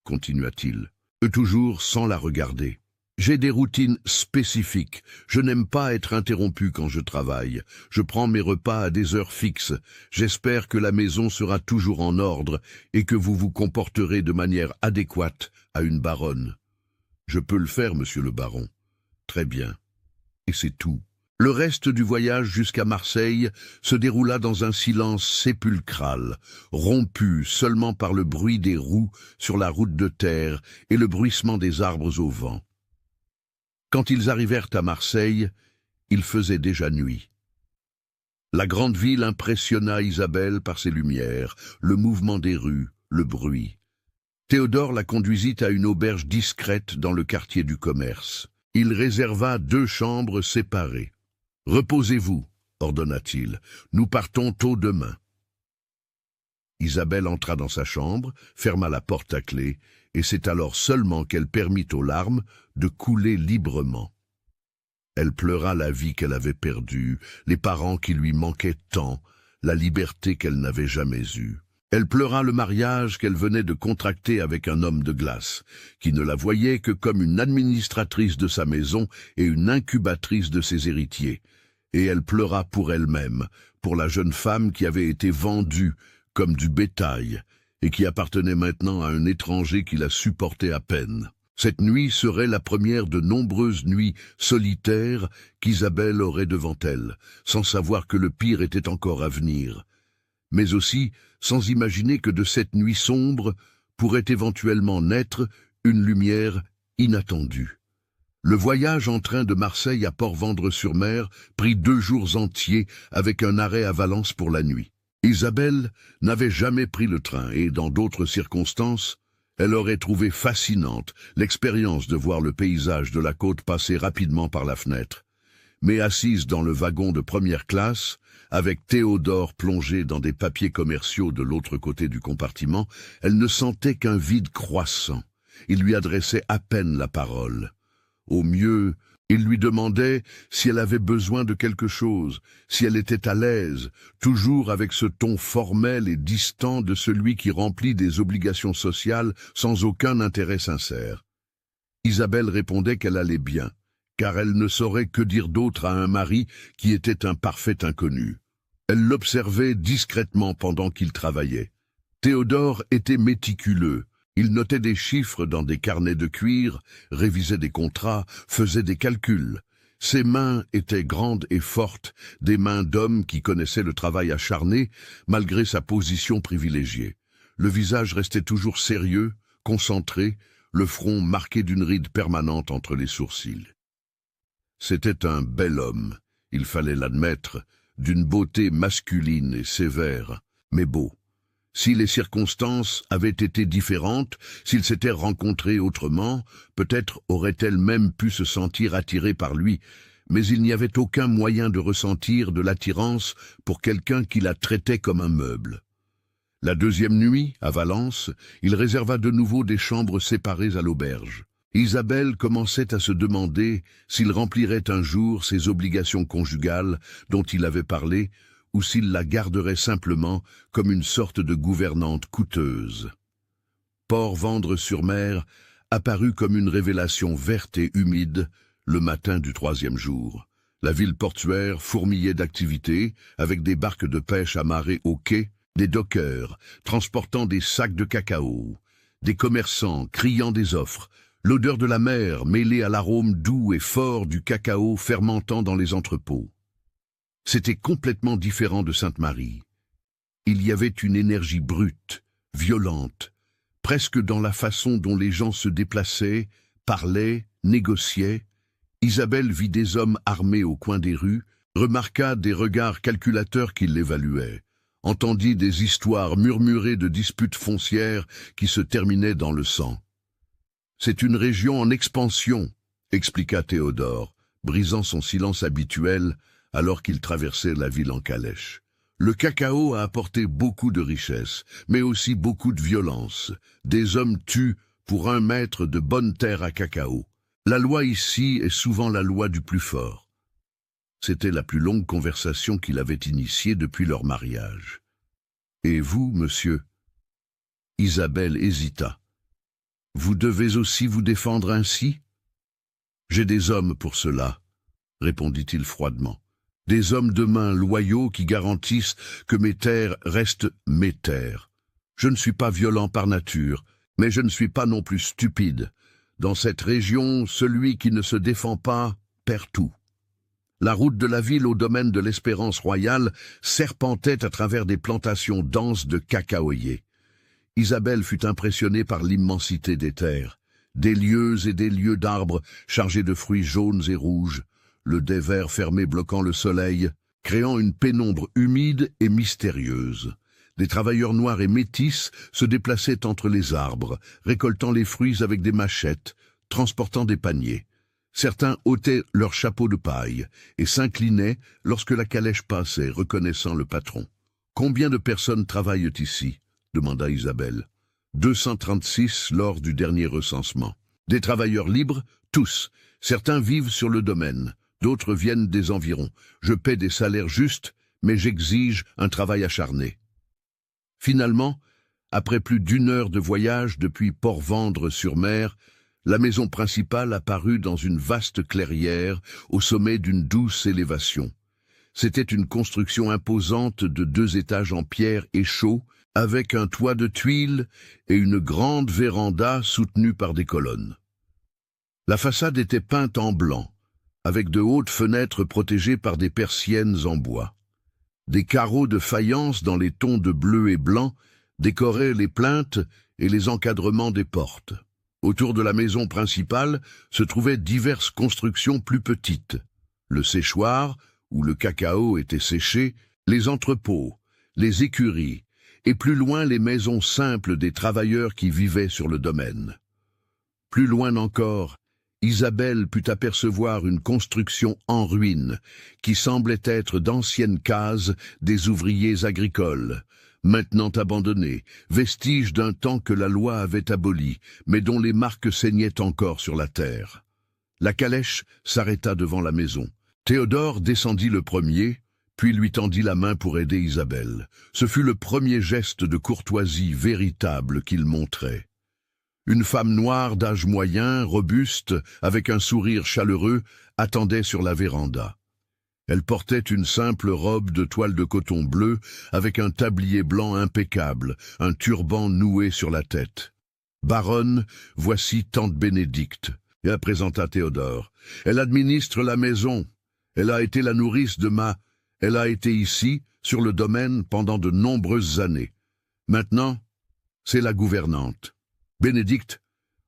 [SPEAKER 1] continua-t-il, toujours sans la regarder. « J'ai des routines spécifiques. Je n'aime pas être interrompu quand je travaille. Je prends mes repas à des heures fixes. J'espère que la maison sera toujours en ordre et que vous vous comporterez de manière adéquate à une baronne. » « Je peux le faire, monsieur le baron. »« Très bien. » Et c'est tout. Le reste du voyage jusqu'à Marseille se déroula dans un silence sépulcral, rompu seulement par le bruit des roues sur la route de terre et le bruissement des arbres au vent. Quand ils arrivèrent à Marseille, il faisait déjà nuit. La grande ville impressionna Isabelle par ses lumières, le mouvement des rues, le bruit. Théodore la conduisit à une auberge discrète dans le quartier du commerce. Il réserva 2 chambres séparées. « Reposez-vous, » ordonna-t-il. Nous partons tôt demain. Isabelle entra dans sa chambre, ferma la porte à clé, et c'est alors seulement qu'elle permit aux larmes de couler librement. Elle pleura la vie qu'elle avait perdue, les parents qui lui manquaient tant, la liberté qu'elle n'avait jamais eue. Elle pleura le mariage qu'elle venait de contracter avec un homme de glace, qui ne la voyait que comme une administratrice de sa maison et une incubatrice de ses héritiers. Et elle pleura pour elle-même, pour la jeune femme qui avait été vendue comme du bétail, et qui appartenait maintenant à un étranger qui la supportait à peine. Cette nuit serait la première de nombreuses nuits solitaires qu'Isabelle aurait devant elle, sans savoir que le pire était encore à venir, mais aussi sans imaginer que de cette nuit sombre pourrait éventuellement naître une lumière inattendue. Le voyage en train de Marseille à Port-Vendre-sur-Mer prit 2 jours entiers avec un arrêt à Valence pour la nuit. Isabelle n'avait jamais pris le train et, dans d'autres circonstances, elle aurait trouvé fascinante l'expérience de voir le paysage de la côte passer rapidement par la fenêtre. Mais assise dans le wagon de première classe, avec Théodore plongé dans des papiers commerciaux de l'autre côté du compartiment, elle ne sentait qu'un vide croissant. Il lui adressait à peine la parole. Au mieux, il lui demandait si elle avait besoin de quelque chose, si elle était à l'aise, toujours avec ce ton formel et distant de celui qui remplit des obligations sociales sans aucun intérêt sincère. Isabelle répondait qu'elle allait bien, car elle ne saurait que dire d'autre à un mari qui était un parfait inconnu. Elle l'observait discrètement pendant qu'il travaillait. Théodore était méticuleux. Il notait des chiffres dans des carnets de cuir, révisait des contrats, faisait des calculs. Ses mains étaient grandes et fortes, des mains d'homme qui connaissait le travail acharné, malgré sa position privilégiée. Le visage restait toujours sérieux, concentré, le front marqué d'une ride permanente entre les sourcils. C'était un bel homme, il fallait l'admettre, d'une beauté masculine et sévère, mais beau. Si les circonstances avaient été différentes, s'ils s'étaient rencontrés autrement, peut-être aurait-elle même pu se sentir attirée par lui, mais il n'y avait aucun moyen de ressentir de l'attirance pour quelqu'un qui la traitait comme un meuble. La 2e nuit, à Valence, il réserva de nouveau des chambres séparées à l'auberge. Isabelle commençait à se demander s'il remplirait un jour ses obligations conjugales dont il avait parlé, ou s'il la garderait simplement comme une sorte de gouvernante coûteuse. Port-Vendre-sur-Mer apparut comme une révélation verte et humide le matin du 3e jour. La ville portuaire fourmillait d'activités, avec des barques de pêche amarrées au quai, des dockers transportant des sacs de cacao, des commerçants criant des offres, l'odeur de la mer mêlée à l'arôme doux et fort du cacao fermentant dans les entrepôts. C'était complètement différent de Sainte-Marie. Il y avait une énergie brute, violente, presque dans la façon dont les gens se déplaçaient, parlaient, négociaient. Isabelle vit des hommes armés au coin des rues, remarqua des regards calculateurs qui l'évaluaient, entendit des histoires murmurées de disputes foncières qui se terminaient dans le sang. « C'est une région en expansion », expliqua Théodore, brisant son silence habituel alors qu'il traversait la ville en calèche. Le cacao a apporté beaucoup de richesse, mais aussi beaucoup de violence. Des hommes tuent pour 1 mètre de bonne terre à cacao. La loi ici est souvent la loi du plus fort. C'était la plus longue conversation qu'il avait initiée depuis leur mariage. « Et vous, monsieur ?» Isabelle hésita. « Vous devez aussi vous défendre ainsi ?»« J'ai des hommes pour cela, » répondit-il froidement. « Des hommes de main loyaux qui garantissent que mes terres restent mes terres. Je ne suis pas violent par nature, mais je ne suis pas non plus stupide. Dans cette région, celui qui ne se défend pas perd tout. » La route de la ville au domaine de l'Espérance royale serpentait à travers des plantations denses de cacaoyers. Isabelle fut impressionnée par l'immensité des terres, des lieues et des lieues d'arbres chargés de fruits jaunes et rouges, le dévers fermé bloquant le soleil, créant une pénombre humide et mystérieuse. Des travailleurs noirs et métis se déplaçaient entre les arbres, récoltant les fruits avec des machettes, transportant des paniers. Certains ôtaient leur chapeau de paille et s'inclinaient lorsque la calèche passait, reconnaissant le patron. « Combien de personnes travaillent ici ?» demanda Isabelle. « 236 lors du dernier recensement. Des travailleurs libres, tous. Certains vivent sur le domaine, d'autres viennent des environs. Je paie des salaires justes, mais j'exige un travail acharné. » Finalement, après plus d'1 heure de voyage depuis Port-Vendre-sur-Mer, la maison principale apparut dans une vaste clairière au sommet d'une douce élévation. C'était une construction imposante de 2 étages en pierre et chaux, avec un toit de tuiles et une grande véranda soutenue par des colonnes. La façade était peinte en blanc, avec de hautes fenêtres protégées par des persiennes en bois. Des carreaux de faïence dans les tons de bleu et blanc décoraient les plinthes et les encadrements des portes. Autour de la maison principale se trouvaient diverses constructions plus petites. Le séchoir, où le cacao était séché, les entrepôts, les écuries, et plus loin les maisons simples des travailleurs qui vivaient sur le domaine. Plus loin encore, Isabelle put apercevoir une construction en ruine, qui semblait être d'anciennes cases des ouvriers agricoles, maintenant abandonnées, vestiges d'un temps que la loi avait aboli, mais dont les marques saignaient encore sur la terre. La calèche s'arrêta devant la maison. Théodore descendit le premier, puis lui tendit la main pour aider Isabelle. Ce fut le premier geste de courtoisie véritable qu'il montrait. Une femme noire d'âge moyen, robuste, avec un sourire chaleureux, attendait sur la véranda. Elle portait une simple robe de toile de coton bleu, avec un tablier blanc impeccable, un turban noué sur la tête. « Baronne, voici tante Bénédicte », et elle présenta Théodore. « Elle administre la maison. Elle a été la nourrice de ma... Elle a été ici, sur le domaine, pendant de nombreuses années. Maintenant, c'est la gouvernante. Bénédicte,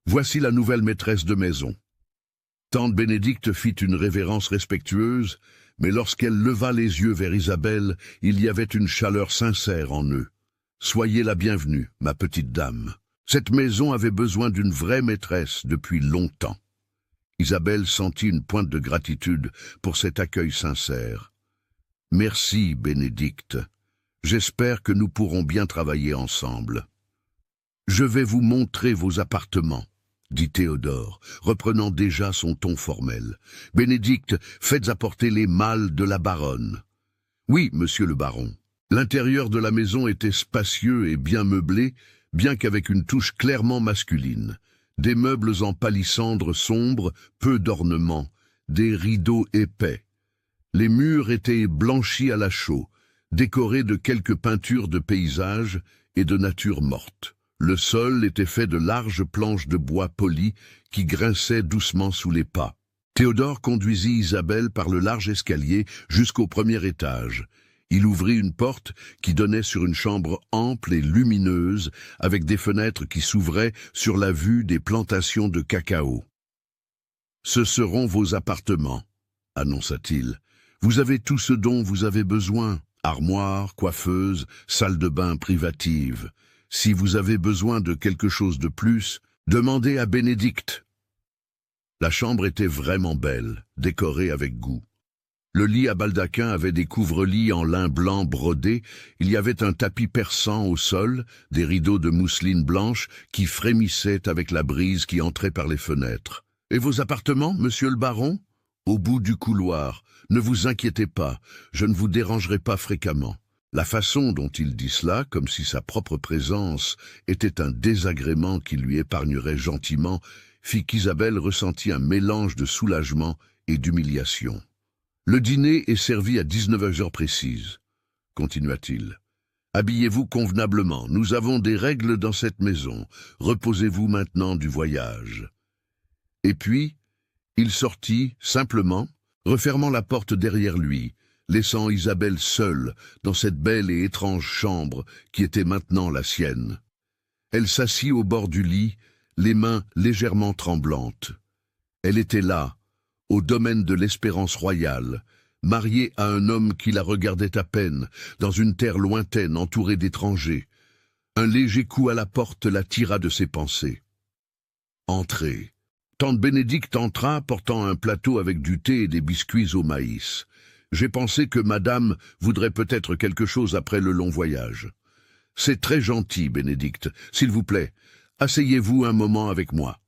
[SPEAKER 1] voici la nouvelle maîtresse de maison. » Tante Bénédicte fit une révérence respectueuse, mais lorsqu'elle leva les yeux vers Isabelle, il y avait une chaleur sincère en eux. « Soyez la bienvenue, ma petite dame. Cette maison avait besoin d'une vraie maîtresse depuis longtemps. » Isabelle sentit une pointe de gratitude pour cet accueil sincère. « Merci, Bénédicte. J'espère que nous pourrons bien travailler ensemble. »« Je vais vous montrer vos appartements, » dit Théodore, reprenant déjà son ton formel. « Bénédicte, faites apporter les malles de la baronne. »« Oui, monsieur le baron. » L'intérieur de la maison était spacieux et bien meublé, bien qu'avec une touche clairement masculine. Des meubles en palissandre sombre, peu d'ornements, des rideaux épais. Les murs étaient blanchis à la chaux, décorés de quelques peintures de paysages et de nature morte. Le sol était fait de larges planches de bois polies qui grinçaient doucement sous les pas. Théodore conduisit Isabelle par le large escalier jusqu'au premier étage. Il ouvrit une porte qui donnait sur une chambre ample et lumineuse, avec des fenêtres qui s'ouvraient sur la vue des plantations de cacao. « Ce seront vos appartements, » annonça-t-il. « Vous avez tout ce dont vous avez besoin, armoire, coiffeuse, salle de bain privative. Si vous avez besoin de quelque chose de plus, demandez à Bénédicte. » La chambre était vraiment belle, décorée avec goût. Le lit à baldaquin avait des couvre-lits en lin blanc brodé, il y avait un tapis persan au sol, des rideaux de mousseline blanche qui frémissaient avec la brise qui entrait par les fenêtres. « Et vos appartements, monsieur le baron ?»« Au bout du couloir. Ne vous inquiétez pas, je ne vous dérangerai pas fréquemment. » La façon dont il dit cela, comme si sa propre présence était un désagrément qui lui épargnerait gentiment, fit qu'Isabelle ressentit un mélange de soulagement et d'humiliation. « Le dîner est servi à 19 heures précises, » continua-t-il. « Habillez-vous convenablement, nous avons des règles dans cette maison. Reposez-vous maintenant du voyage. » Et puis, il sortit, simplement, refermant la porte derrière lui, laissant Isabelle seule dans cette belle et étrange chambre qui était maintenant la sienne. Elle s'assit au bord du lit, les mains légèrement tremblantes. Elle était là, au domaine de l'Espérance royale, mariée à un homme qui la regardait à peine, dans une terre lointaine entourée d'étrangers. Un léger coup à la porte la tira de ses pensées. « Entrez, » Tante Bénédicte entra, portant un plateau avec du thé et des biscuits au maïs. J'ai pensé que madame voudrait peut-être quelque chose après le long voyage. C'est très gentil, Bénédicte. S'il vous plaît, asseyez-vous un moment avec moi.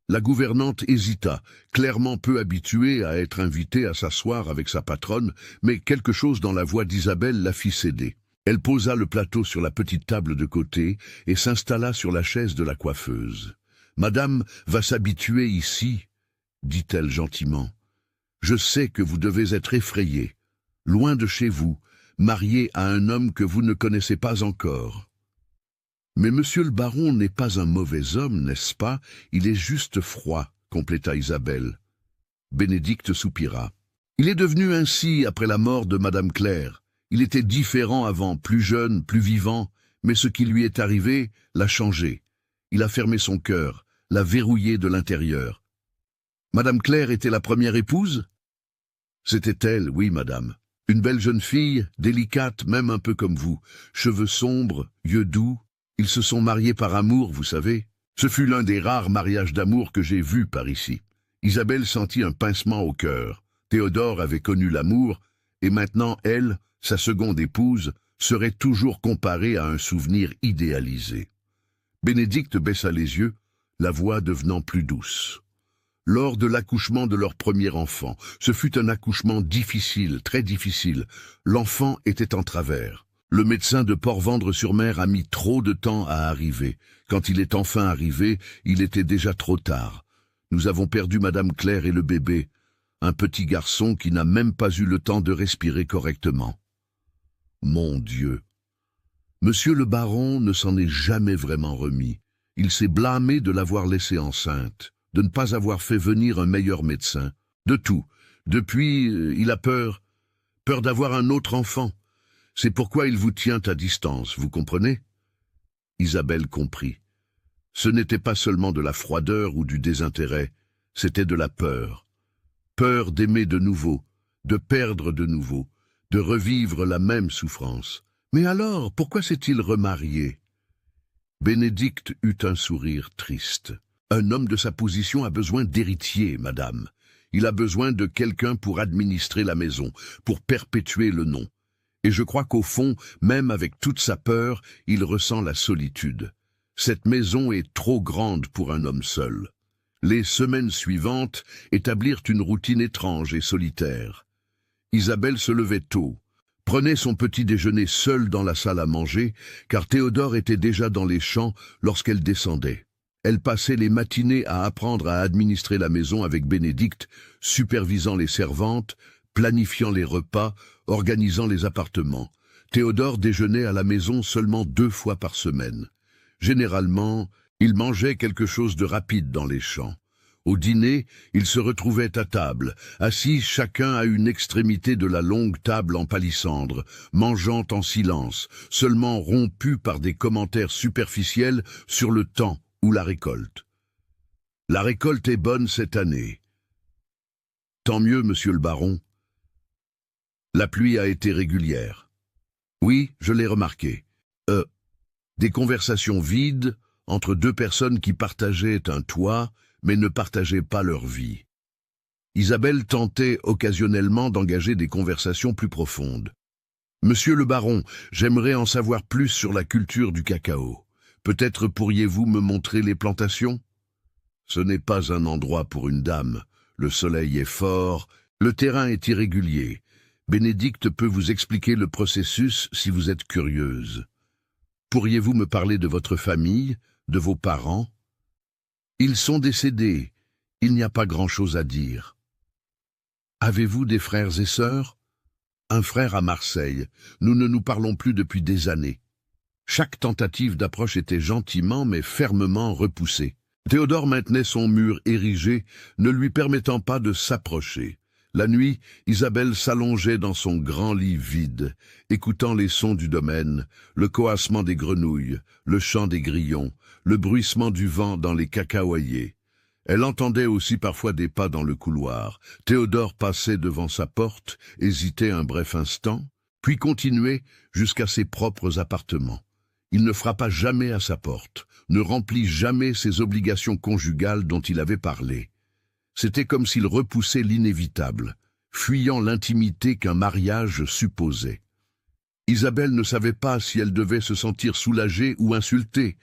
[SPEAKER 1] La gouvernante hésita, clairement peu habituée à être invitée à s'asseoir avec sa patronne, mais quelque chose dans la voix d'Isabelle la fit céder. Elle posa le plateau sur la petite table de côté et s'installa sur la chaise de la coiffeuse. « Madame va s'habituer ici, dit-elle gentiment. Je sais que vous devez être effrayé, loin de chez vous, marié à un homme que vous ne connaissez pas encore. Mais monsieur le baron n'est pas un mauvais homme, n'est-ce pas? Il est juste froid, compléta Isabelle. Bénédicte soupira. Il est devenu ainsi après la mort de madame Claire. Il était différent avant, plus jeune, plus vivant, mais ce qui lui est arrivé l'a changé. Il a fermé son cœur, l'a verrouillé de l'intérieur. Madame Claire était la première épouse? C'était elle, oui, madame. Une belle jeune fille, délicate, même un peu comme vous. Cheveux sombres, yeux doux. Ils se sont mariés par amour, vous savez. Ce fut l'un des rares mariages d'amour que j'ai vus par ici. Isabelle sentit un pincement au cœur. Théodore avait connu l'amour, et maintenant elle, sa seconde épouse, serait toujours comparée à un souvenir idéalisé. Bénédicte baissa les yeux, la voix devenant plus douce. Lors de l'accouchement de leur premier enfant, ce fut un accouchement difficile, très difficile. L'enfant était en travers. Le médecin de Port-Vendre-sur-Mer a mis trop de temps à arriver. Quand il est enfin arrivé, il était déjà trop tard. Nous avons perdu madame Claire et le bébé, un petit garçon qui n'a même pas eu le temps de respirer correctement. Mon Dieu! Monsieur le baron ne s'en est jamais vraiment remis. Il s'est blâmé de l'avoir laissée enceinte, de ne pas avoir fait venir un meilleur médecin, de tout. Depuis, il a peur d'avoir un autre enfant. C'est pourquoi il vous tient à distance, vous comprenez? Isabelle comprit. Ce n'était pas seulement de la froideur ou du désintérêt, c'était de la peur. Peur d'aimer de nouveau, de perdre de nouveau, de revivre la même souffrance. Mais alors, pourquoi s'est-il remarié? Bénédicte eut un sourire triste. Un homme de sa position a besoin d'héritier, madame. Il a besoin de quelqu'un pour administrer la maison, pour perpétuer le nom. Et je crois qu'au fond, même avec toute sa peur, il ressent la solitude. Cette maison est trop grande pour un homme seul. Les semaines suivantes établirent une routine étrange et solitaire. Isabelle se levait tôt, prenait son petit déjeuner seule dans la salle à manger, car Théodore était déjà dans les champs lorsqu'elle descendait. Elle passait les matinées à apprendre à administrer la maison avec Bénédicte, supervisant les servantes, planifiant les repas, organisant les appartements. Théodore déjeunait à la maison seulement 2 fois par semaine. Généralement, il mangeait quelque chose de rapide dans les champs. Au dîner, ils se retrouvaient à table, assis chacun à une extrémité de la longue table en palissandre, mangeant en silence, seulement rompus par des commentaires superficiels sur le temps ou la récolte. La récolte est bonne cette année. Tant mieux, monsieur le baron. La pluie a été régulière. Oui, je l'ai remarqué. Des conversations vides entre 2 personnes qui partageaient un toit, mais ne partageaient pas leur vie. Isabelle tentait occasionnellement d'engager des conversations plus profondes. Monsieur le baron, j'aimerais en savoir plus sur la culture du cacao. Peut-être pourriez-vous me montrer les plantations? Ce n'est pas un endroit pour une dame. Le soleil est fort, le terrain est irrégulier. Bénédicte peut vous expliquer le processus si vous êtes curieuse. Pourriez-vous me parler de votre famille, de vos parents? Ils sont décédés. Il n'y a pas grand-chose à dire. Avez-vous des frères et sœurs? Un frère à Marseille. Nous ne nous parlons plus depuis des années. Chaque tentative d'approche était gentiment mais fermement repoussée. Théodore maintenait son mur érigé, ne lui permettant pas de s'approcher. La nuit, Isabelle s'allongeait dans son grand lit vide, écoutant les sons du domaine, le coassement des grenouilles, le chant des grillons, le bruissement du vent dans les cacaoyers. Elle entendait aussi parfois des pas dans le couloir. Théodore passait devant sa porte, hésitait un bref instant, puis continuait jusqu'à ses propres appartements. Il ne frappa jamais à sa porte, ne remplit jamais ses obligations conjugales dont il avait parlé. C'était comme s'il repoussait l'inévitable, fuyant l'intimité qu'un mariage supposait. Isabelle ne savait pas si elle devait se sentir soulagée ou insultée.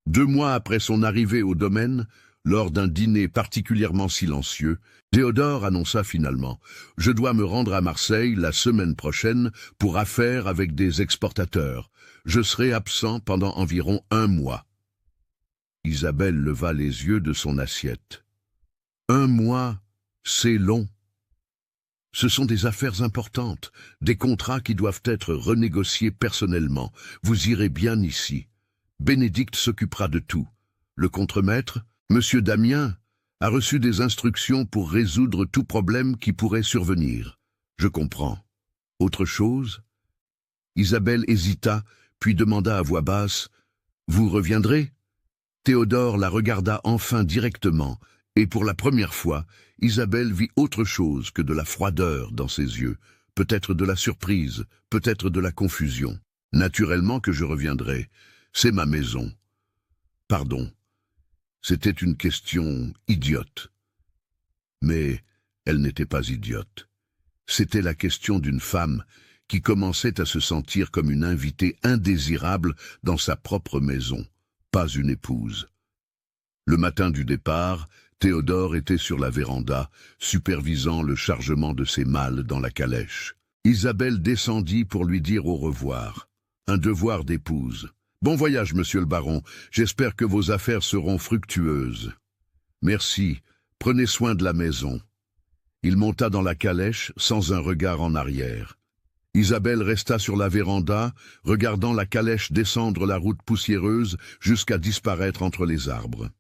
[SPEAKER 1] 2 mois après son arrivée au domaine, lors d'un dîner particulièrement silencieux, Théodore annonça finalement « Je dois me rendre à Marseille la semaine prochaine pour affaires avec des exportateurs. Je serai absent pendant environ 1 mois. » Isabelle leva les yeux de son assiette. 1 mois, c'est long. Ce sont des affaires importantes, des contrats qui doivent être renégociés personnellement. Vous irez bien ici. Bénédicte s'occupera de tout. Le contremaître, Monsieur Damien, a reçu des instructions pour résoudre tout problème qui pourrait survenir. Je comprends. Autre chose? Isabelle hésita, puis demanda à voix basse « Vous reviendrez ?» Théodore la regarda enfin directement, et pour la première fois, Isabelle vit autre chose que de la froideur dans ses yeux, peut-être de la surprise, peut-être de la confusion. « Naturellement que je reviendrai. C'est ma maison. » Pardon. C'était une question idiote. Mais elle n'était pas idiote. C'était la question d'une femme qui commençait à se sentir comme une invitée indésirable dans sa propre maison, pas une épouse. Le matin du départ, Théodore était sur la véranda, supervisant le chargement de ses malles dans la calèche. Isabelle descendit pour lui dire au revoir. Un devoir d'épouse. « Bon voyage, monsieur le baron. J'espère que vos affaires seront fructueuses. »« Merci. Prenez soin de la maison. » Il monta dans la calèche sans un regard en arrière. Isabelle resta sur la véranda, regardant la calèche descendre la route poussiéreuse jusqu'à disparaître entre les arbres.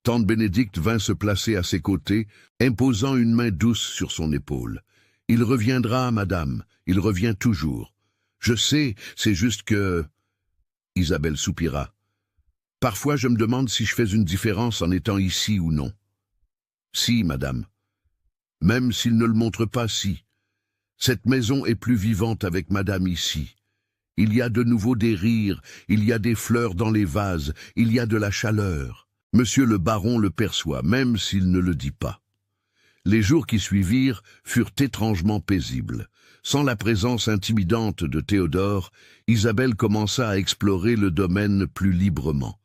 [SPEAKER 1] Tante Bénédicte vint se placer à ses côtés, imposant une main douce sur son épaule. « Il reviendra, madame. Il revient toujours. Je sais, c'est juste que... » Isabelle soupira. « Parfois, je me demande si je fais une différence en étant ici ou non. »« Si, madame. Même s'il ne le montre pas, si. Cette maison est plus vivante avec madame ici. Il y a de nouveau des rires, il y a des fleurs dans les vases, il y a de la chaleur. Monsieur le baron le perçoit, même s'il ne le dit pas. » Les jours qui suivirent furent étrangement paisibles. Sans la présence intimidante de Théodore, Isabelle commença à explorer le domaine plus librement.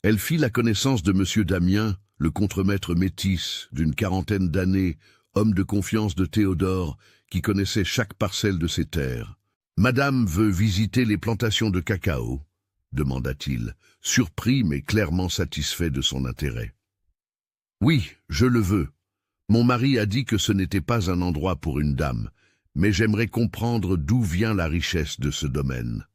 [SPEAKER 1] Elle fit la connaissance de Monsieur Damien, le contremaître métis d'une 40aine d'années, homme de confiance de Théodore, qui connaissait chaque parcelle de ses terres. « Madame veut visiter les plantations de cacao ?» demanda-t-il, surpris mais clairement satisfait de son intérêt. « Oui, je le veux. Mon mari a dit que ce n'était pas un endroit pour une dame, mais j'aimerais comprendre d'où vient la richesse de ce domaine. »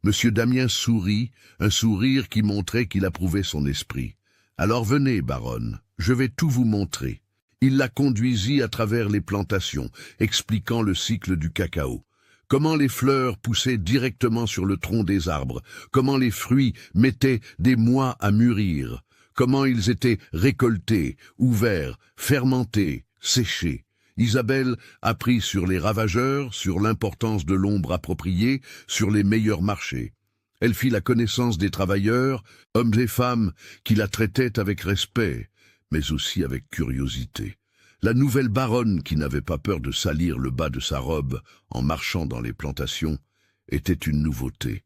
[SPEAKER 1] Monsieur Damien sourit, un sourire qui montrait qu'il approuvait son esprit. « Alors venez, baronne, je vais tout vous montrer. » Il la conduisit à travers les plantations, expliquant le cycle du cacao. Comment les fleurs poussaient directement sur le tronc des arbres, comment les fruits mettaient des mois à mûrir, comment ils étaient récoltés, ouverts, fermentés, séchés. Isabelle apprit sur les ravageurs, sur l'importance de l'ombre appropriée, sur les meilleurs marchés. Elle fit la connaissance des travailleurs, hommes et femmes, qui la traitaient avec respect, mais aussi avec curiosité. La nouvelle baronne, qui n'avait pas peur de salir le bas de sa robe en marchant dans les plantations, était une nouveauté.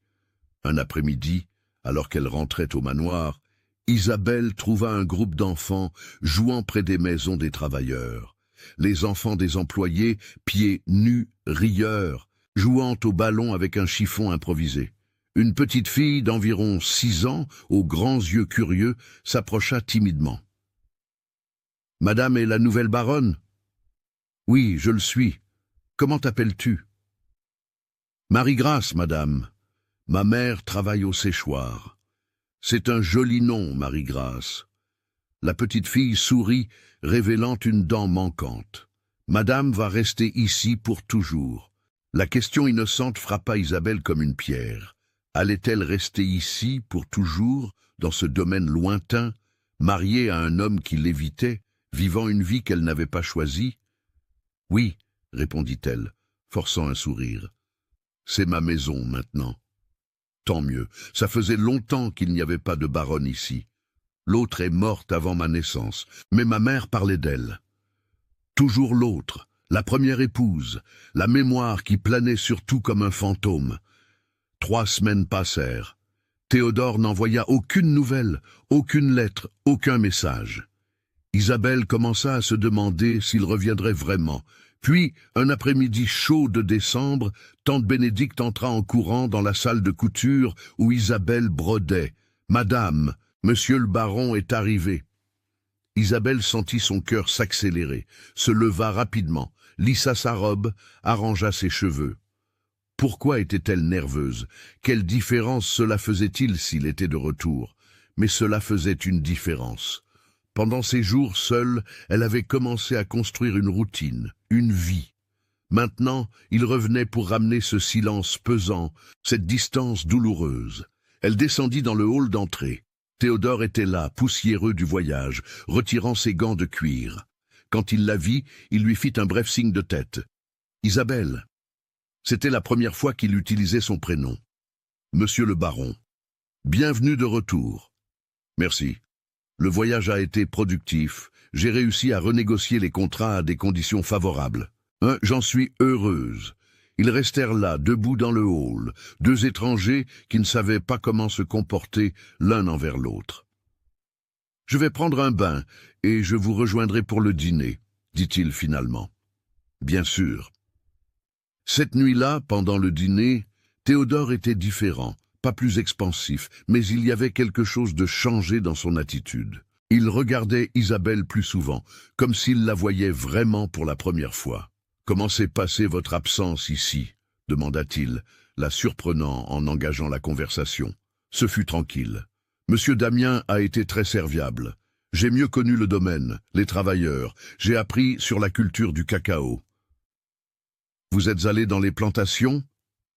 [SPEAKER 1] Un après-midi, alors qu'elle rentrait au manoir, Isabelle trouva un groupe d'enfants jouant près des maisons des travailleurs. Les enfants des employés, pieds nus, rieurs, jouant au ballon avec un chiffon improvisé. Une petite fille d'environ 6 ans, aux grands yeux curieux, s'approcha timidement. « Madame est la nouvelle baronne ?»« Oui, je le suis. Comment t'appelles-tu ?»« Marie-Grâce, madame. Ma mère travaille au séchoir. »« C'est un joli nom, Marie-Grâce. » La petite fille sourit, révélant une dent manquante. « Madame va rester ici pour toujours. » La question innocente frappa Isabelle comme une pierre. Allait-elle rester ici pour toujours, dans ce domaine lointain, mariée à un homme qui l'évitait, vivant une vie qu'elle n'avait pas choisie? « Oui, » répondit-elle, forçant un sourire. « C'est ma maison maintenant. » Tant mieux, ça faisait longtemps qu'il n'y avait pas de baronne ici. L'autre est morte avant ma naissance, mais ma mère parlait d'elle. Toujours l'autre, la première épouse, la mémoire qui planait sur tout comme un fantôme. 3 semaines passèrent. Théodore n'envoya aucune nouvelle, aucune lettre, aucun message. Isabelle commença à se demander s'il reviendrait vraiment. Puis, un après-midi chaud de décembre, tante Bénédicte entra en courant dans la salle de couture où Isabelle brodait. « Madame, monsieur le baron est arrivé. » Isabelle sentit son cœur s'accélérer, se leva rapidement, lissa sa robe, arrangea ses cheveux. Pourquoi était-elle nerveuse? Quelle différence cela faisait-il s'il était de retour? Mais cela faisait une différence. Pendant ces jours seule, elle avait commencé à construire une routine, une vie. Maintenant, il revenait pour ramener ce silence pesant, cette distance douloureuse. Elle descendit dans le hall d'entrée. Théodore était là, poussiéreux du voyage, retirant ses gants de cuir. Quand il la vit, il lui fit un bref signe de tête. « Isabelle !» C'était la première fois qu'il utilisait son prénom. « Monsieur le baron, bienvenue de retour. »« Merci. Le voyage a été productif. J'ai réussi à renégocier les contrats à des conditions favorables. J'en suis heureuse. » Ils restèrent là, debout dans le hall, 2 étrangers qui ne savaient pas comment se comporter l'un envers l'autre. « Je vais prendre un bain et je vous rejoindrai pour le dîner, » dit-il finalement. « Bien sûr. » Cette nuit-là, pendant le dîner, Théodore était différent, pas plus expansif, mais il y avait quelque chose de changé dans son attitude. Il regardait Isabelle plus souvent, comme s'il la voyait vraiment pour la première fois. « Comment s'est passée votre absence ici ?» demanda-t-il, la surprenant en engageant la conversation. Ce fut tranquille. « Monsieur Damien a été très serviable. J'ai mieux connu le domaine, les travailleurs, j'ai appris sur la culture du cacao. »« Vous êtes allé dans les plantations ?»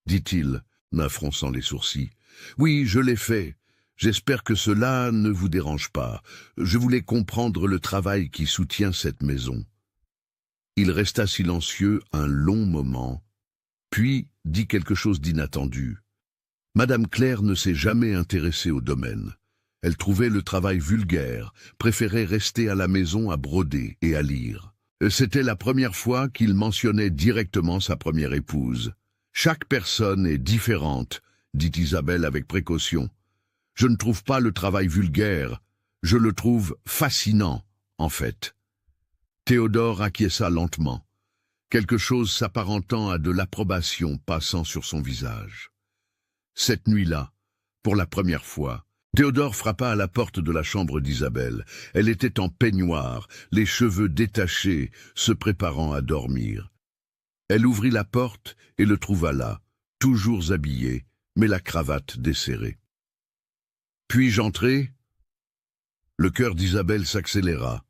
[SPEAKER 1] dit-il, fronçant les sourcils. « Oui, je l'ai fait. J'espère que cela ne vous dérange pas. Je voulais comprendre le travail qui soutient cette maison. » Il resta silencieux un long moment, puis dit quelque chose d'inattendu. Madame Claire ne s'est jamais intéressée au domaine. Elle trouvait le travail vulgaire, préférait rester à la maison à broder et à lire. C'était la première fois qu'il mentionnait directement sa première épouse. « Chaque personne est différente, » dit Isabelle avec précaution. « Je ne trouve pas le travail vulgaire, je le trouve fascinant, en fait. » Théodore acquiesça lentement, quelque chose s'apparentant à de l'approbation passant sur son visage. Cette nuit-là, pour la première fois, Théodore frappa à la porte de la chambre d'Isabelle. Elle était en peignoir, les cheveux détachés, se préparant à dormir. Elle ouvrit la porte et le trouva là, toujours habillé, mais la cravate desserrée. « Puis-je entrer ?» Le cœur d'Isabelle s'accéléra.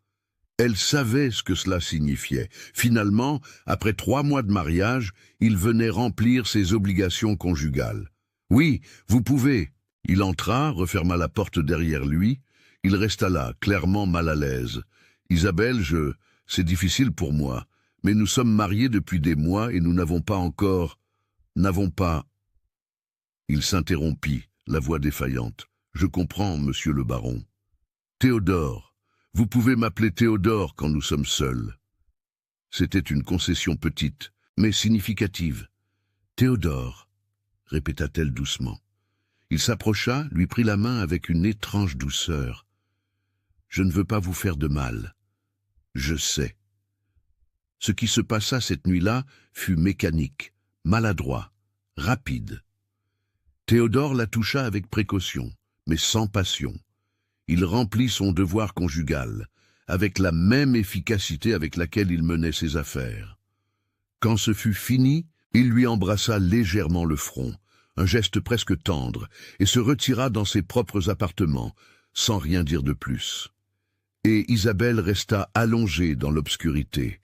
[SPEAKER 1] Elle savait ce que cela signifiait. Finalement, après 3 mois de mariage, il venait remplir ses obligations conjugales. « Oui, vous pouvez. » Il entra, referma la porte derrière lui. Il resta là, clairement mal à l'aise. « Isabelle, c'est difficile pour moi, mais nous sommes mariés depuis des mois et nous n'avons pas encore... n'avons pas... » Il s'interrompit, la voix défaillante. « Je comprends, monsieur le baron. »« Théodore. Vous pouvez m'appeler Théodore quand nous sommes seuls. » C'était une concession petite, mais significative. « Théodore, » répéta-t-elle doucement. Il s'approcha, lui prit la main avec une étrange douceur. « Je ne veux pas vous faire de mal. Je sais. » Ce qui se passa cette nuit-là fut mécanique, maladroit, rapide. Théodore la toucha avec précaution, mais sans passion. Il remplit son devoir conjugal, avec la même efficacité avec laquelle il menait ses affaires. Quand ce fut fini, il lui embrassa légèrement le front, un geste presque tendre, et se retira dans ses propres appartements, sans rien dire de plus. Et Isabelle resta allongée dans l'obscurité,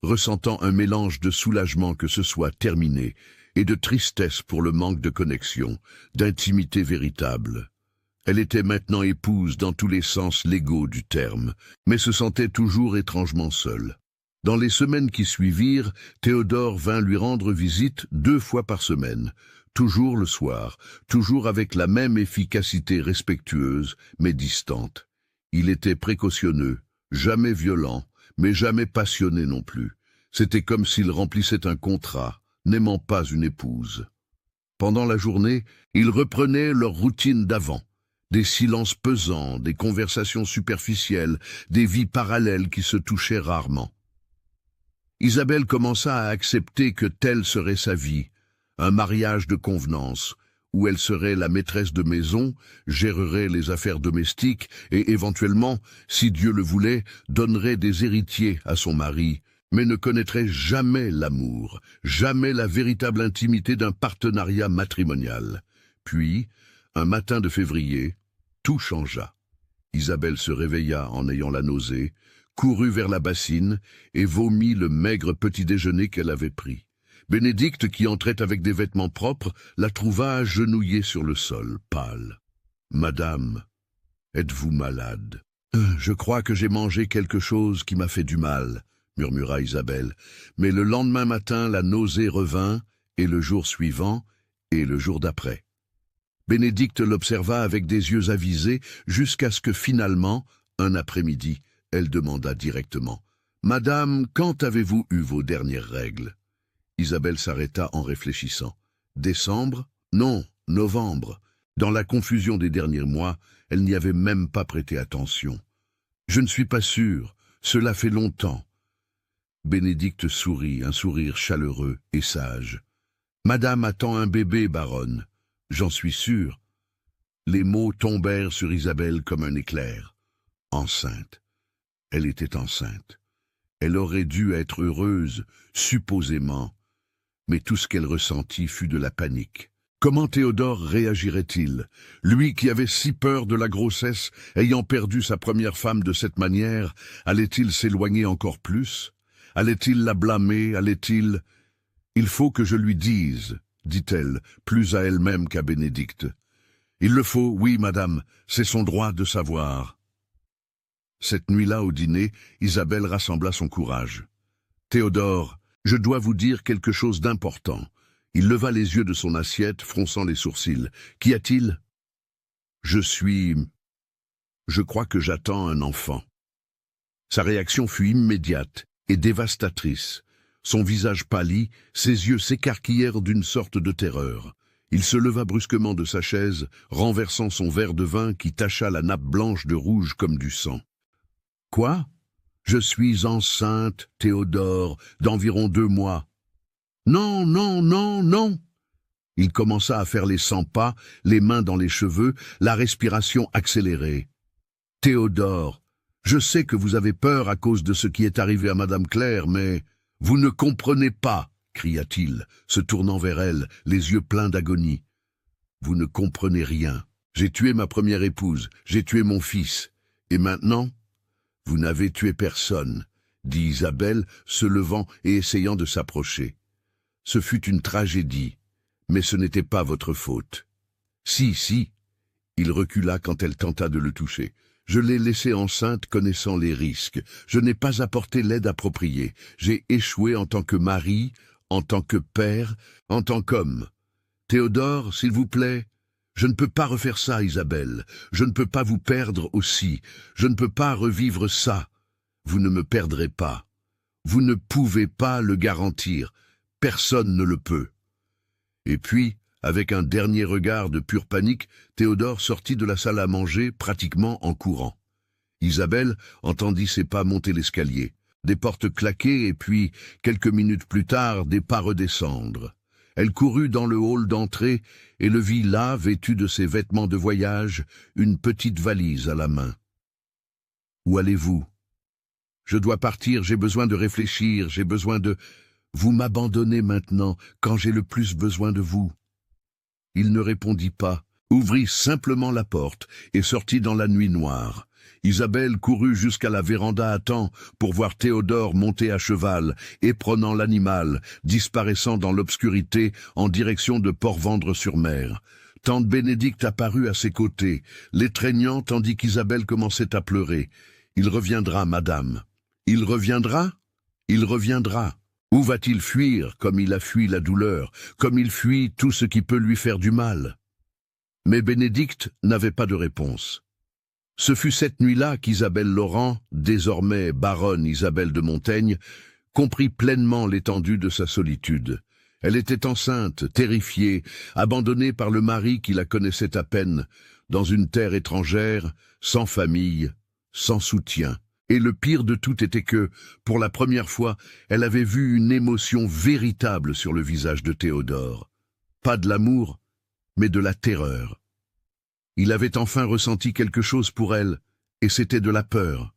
[SPEAKER 1] ressentant un mélange de soulagement que ce soit terminé, et de tristesse pour le manque de connexion, d'intimité véritable. Elle était maintenant épouse dans tous les sens légaux du terme, mais se sentait toujours étrangement seule. Dans les semaines qui suivirent, Théodore vint lui rendre visite 2 fois par semaine, toujours le soir, toujours avec la même efficacité respectueuse, mais distante. Il était précautionneux, jamais violent, mais jamais passionné non plus. C'était comme s'il remplissait un contrat, n'aimant pas une épouse. Pendant la journée, ils reprenaient leur routine d'avant. Des silences pesants, des conversations superficielles, des vies parallèles qui se touchaient rarement. Isabelle commença à accepter que telle serait sa vie, un mariage de convenance, où elle serait la maîtresse de maison, gérerait les affaires domestiques et éventuellement, si Dieu le voulait, donnerait des héritiers à son mari, mais ne connaîtrait jamais l'amour, jamais la véritable intimité d'un partenariat matrimonial. Puis, un matin de février, tout changea. Isabelle se réveilla en ayant la nausée, courut vers la bassine et vomit le maigre petit-déjeuner qu'elle avait pris. Bénédicte, qui entrait avec des vêtements propres, la trouva agenouillée sur le sol, pâle. « Madame, êtes-vous malade ?»« Je crois que j'ai mangé quelque chose qui m'a fait du mal, » murmura Isabelle. Mais le lendemain matin, la nausée revint, et le jour suivant, et le jour d'après. Bénédicte l'observa avec des yeux avisés, jusqu'à ce que finalement, un après-midi, elle demanda directement « Madame, quand avez-vous eu vos dernières règles ?» Isabelle s'arrêta en réfléchissant. Décembre? Non, novembre. Dans la confusion des derniers mois, elle n'y avait même pas prêté attention. Je ne suis pas sûre, cela fait longtemps. Bénédicte sourit, un sourire chaleureux et sage. Madame attend un bébé, baronne. J'en suis sûr. Les mots tombèrent sur Isabelle comme un éclair. Enceinte. Elle était enceinte. Elle aurait dû être heureuse, supposément. Mais tout ce qu'elle ressentit fut de la panique. Comment Théodore réagirait-il? Lui qui avait si peur de la grossesse, ayant perdu sa première femme de cette manière, allait-il s'éloigner encore plus? Allait-il la blâmer? Allait-il... « Il faut que je lui dise, dit-elle, plus à elle-même qu'à Bénédicte. Il le faut, oui, madame, c'est son droit de savoir. Cette nuit-là, au dîner, Isabelle rassembla son courage. Théodore, je dois vous dire quelque chose d'important. Il leva les yeux de son assiette, fronçant les sourcils. Qu'y a-t-il? Je crois que j'attends un enfant. Sa réaction fut immédiate et dévastatrice. Son visage pâlit, ses yeux s'écarquillèrent d'une sorte de terreur. Il se leva brusquement de sa chaise, renversant son verre de vin qui tacha la nappe blanche de rouge comme du sang. « Quoi? Je suis enceinte, Théodore, d'environ 2 mois. »« Non, non, non, non !» Il commença à faire les 100 pas, les mains dans les cheveux, la respiration accélérée. « Théodore, je sais que vous avez peur à cause de ce qui est arrivé à Madame Claire, mais... » « Vous ne comprenez pas, cria-t-il, se tournant vers elle, les yeux pleins d'agonie. « Vous ne comprenez rien. J'ai tué ma première épouse, j'ai tué mon fils. Et maintenant, vous n'avez tué personne, » dit Isabelle, se levant et essayant de s'approcher. « Ce fut une tragédie, mais ce n'était pas votre faute. »« Si, si. » Il recula quand elle tenta de le toucher. Je l'ai laissée enceinte connaissant les risques. Je n'ai pas apporté l'aide appropriée. J'ai échoué en tant que mari, en tant que père, en tant qu'homme. Théodore, s'il vous plaît, je ne peux pas refaire ça, Isabelle. Je ne peux pas vous perdre aussi. Je ne peux pas revivre ça. Vous ne me perdrez pas. Vous ne pouvez pas le garantir. Personne ne le peut. Et puis, avec un dernier regard de pure panique, Théodore sortit de la salle à manger, pratiquement en courant. Isabelle entendit ses pas monter l'escalier, des portes claquer et puis, quelques minutes plus tard, des pas redescendre. Elle courut dans le hall d'entrée et le vit là, vêtu de ses vêtements de voyage, une petite valise à la main. « Où allez-vous ? » ?»« Je dois partir, j'ai besoin de réfléchir, j'ai besoin de... Vous m'abandonnez maintenant, quand j'ai le plus besoin de vous. » Il ne répondit pas, ouvrit simplement la porte et sortit dans la nuit noire. Isabelle courut jusqu'à la véranda à temps pour voir Théodore monter à cheval, éprenant l'animal, disparaissant dans l'obscurité en direction de Port-Vendre-sur-Mer. Tante Bénédicte apparut à ses côtés, l'étreignant tandis qu'Isabelle commençait à pleurer. « Il reviendra, madame. »« Il reviendra ? Il reviendra. » Où va-t-il fuir comme il a fui la douleur, comme il fuit tout ce qui peut lui faire du mal? Mais Bénédicte n'avait pas de réponse. Ce fut cette nuit-là qu'Isabelle Laurent, désormais baronne Isabelle de Montaigne, comprit pleinement l'étendue de sa solitude. Elle était enceinte, terrifiée, abandonnée par le mari qui la connaissait à peine, dans une terre étrangère, sans famille, sans soutien. Et le pire de tout était que, pour la première fois, elle avait vu une émotion véritable sur le visage de Théodore. Pas de l'amour, mais de la terreur. Il avait enfin ressenti quelque chose pour elle, et c'était de la peur.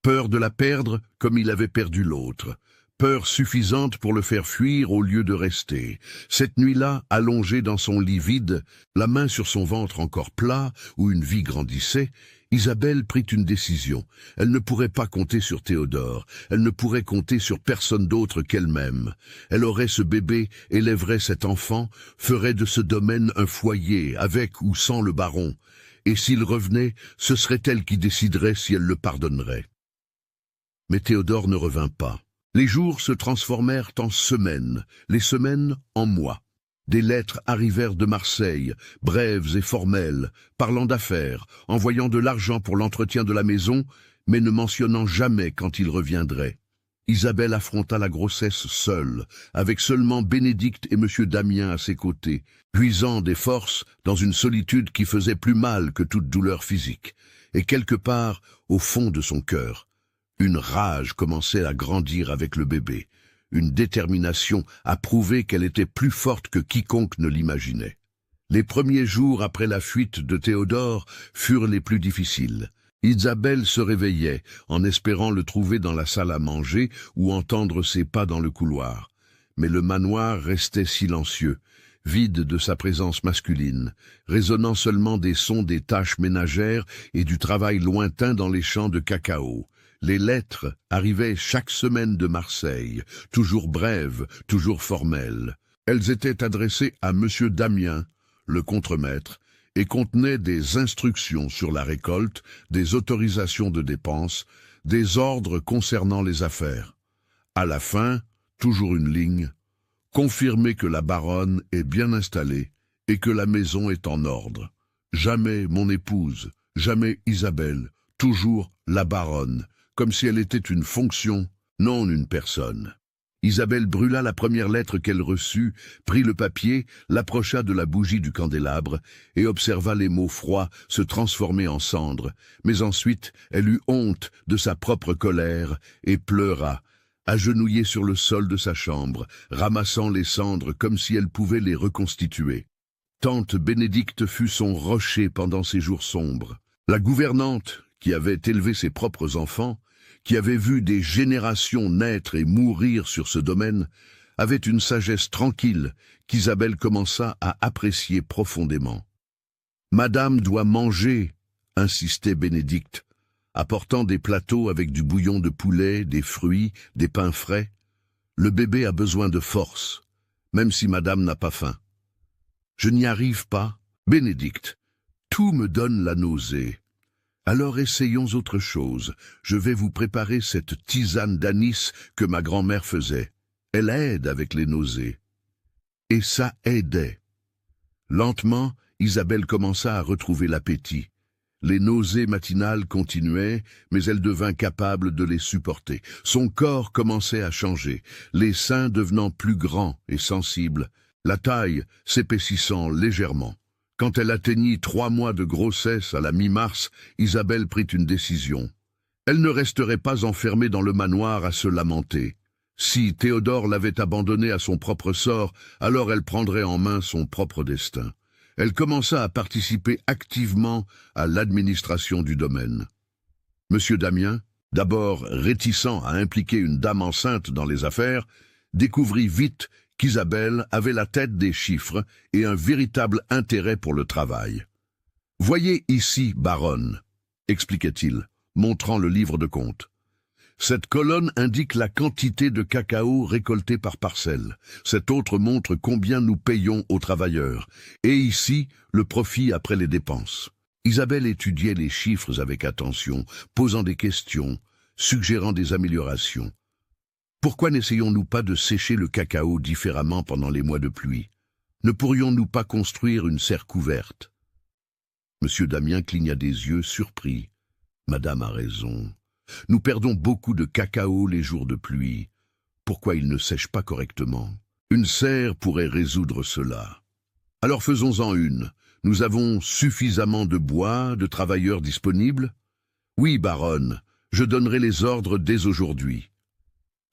[SPEAKER 1] Peur de la perdre comme il avait perdu l'autre. Peur suffisante pour le faire fuir au lieu de rester. Cette nuit-là, allongée dans son lit vide, la main sur son ventre encore plat, où une vie grandissait, Isabelle prit une décision. Elle ne pourrait pas compter sur Théodore. Elle ne pourrait compter sur personne d'autre qu'elle-même. Elle aurait ce bébé, élèverait cet enfant, ferait de ce domaine un foyer, avec ou sans le baron. Et s'il revenait, ce serait elle qui déciderait si elle le pardonnerait. Mais Théodore ne revint pas. Les jours se transformèrent en semaines, les semaines en mois. Des lettres arrivèrent de Marseille, brèves et formelles, parlant d'affaires, envoyant de l'argent pour l'entretien de la maison, mais ne mentionnant jamais quand il reviendrait. Isabelle affronta la grossesse seule, avec seulement Bénédicte et M. Damien à ses côtés, puisant des forces dans une solitude qui faisait plus mal que toute douleur physique. Et quelque part, au fond de son cœur, une rage commençait à grandir avec le bébé, une détermination à prouver qu'elle était plus forte que quiconque ne l'imaginait. Les premiers jours après la fuite de Théodore furent les plus difficiles. Isabelle se réveillait, en espérant le trouver dans la salle à manger ou entendre ses pas dans le couloir. Mais le manoir restait silencieux, vide de sa présence masculine, résonnant seulement des sons des tâches ménagères et du travail lointain dans les champs de cacao. Les lettres arrivaient chaque semaine de Marseille, toujours brèves, toujours formelles. Elles étaient adressées à M. Damien, le contremaître, et contenaient des instructions sur la récolte, des autorisations de dépenses, des ordres concernant les affaires. À la fin, toujours une ligne, confirmer que la baronne est bien installée et que la maison est en ordre. Jamais mon épouse, jamais Isabelle, toujours la baronne, comme si elle était une fonction, non une personne. Isabelle brûla la première lettre qu'elle reçut, prit le papier, l'approcha de la bougie du candélabre et observa les mots froids se transformer en cendres. Mais ensuite, elle eut honte de sa propre colère et pleura, agenouillée sur le sol de sa chambre, ramassant les cendres comme si elle pouvait les reconstituer. Tante Bénédicte fut son rocher pendant ces jours sombres. La gouvernante, qui avait élevé ses propres enfants, qui avait vu des générations naître et mourir sur ce domaine, avait une sagesse tranquille qu'Isabelle commença à apprécier profondément. « Madame doit manger », insistait Bénédicte, apportant des plateaux avec du bouillon de poulet, des fruits, des pains frais. « Le bébé a besoin de force, même si madame n'a pas faim. »« Je n'y arrive pas, Bénédicte. Tout me donne la nausée. » Alors essayons autre chose. Je vais vous préparer cette tisane d'anis que ma grand-mère faisait. Elle aide avec les nausées. Et ça aidait. Lentement, Isabelle commença à retrouver l'appétit. Les nausées matinales continuaient, mais elle devint capable de les supporter. Son corps commençait à changer, les seins devenant plus grands et sensibles, la taille s'épaississant légèrement. Quand elle atteignit 3 mois de grossesse à la mi-mars, Isabelle prit une décision. Elle ne resterait pas enfermée dans le manoir à se lamenter. Si Théodore l'avait abandonnée à son propre sort, alors elle prendrait en main son propre destin. Elle commença à participer activement à l'administration du domaine. Monsieur Damien, d'abord réticent à impliquer une dame enceinte dans les affaires, découvrit vite qu'Isabelle avait la tête des chiffres et un véritable intérêt pour le travail. « Voyez ici, baronne, » expliquait-il, montrant le livre de compte. « Cette colonne indique la quantité de cacao récolté par parcelle. Cette autre montre combien nous payons aux travailleurs. Et ici, le profit après les dépenses. » Isabelle étudiait les chiffres avec attention, posant des questions, suggérant des améliorations. Pourquoi n'essayons-nous pas de sécher le cacao différemment pendant les mois de pluie? Ne pourrions-nous pas construire une serre couverte? Monsieur Damien cligna des yeux, surpris. Madame a raison. Nous perdons beaucoup de cacao les jours de pluie. Pourquoi il ne sèche pas correctement? Une serre pourrait résoudre cela. Alors faisons-en une. Nous avons suffisamment de bois, de travailleurs disponibles? Oui, baronne, je donnerai les ordres dès aujourd'hui.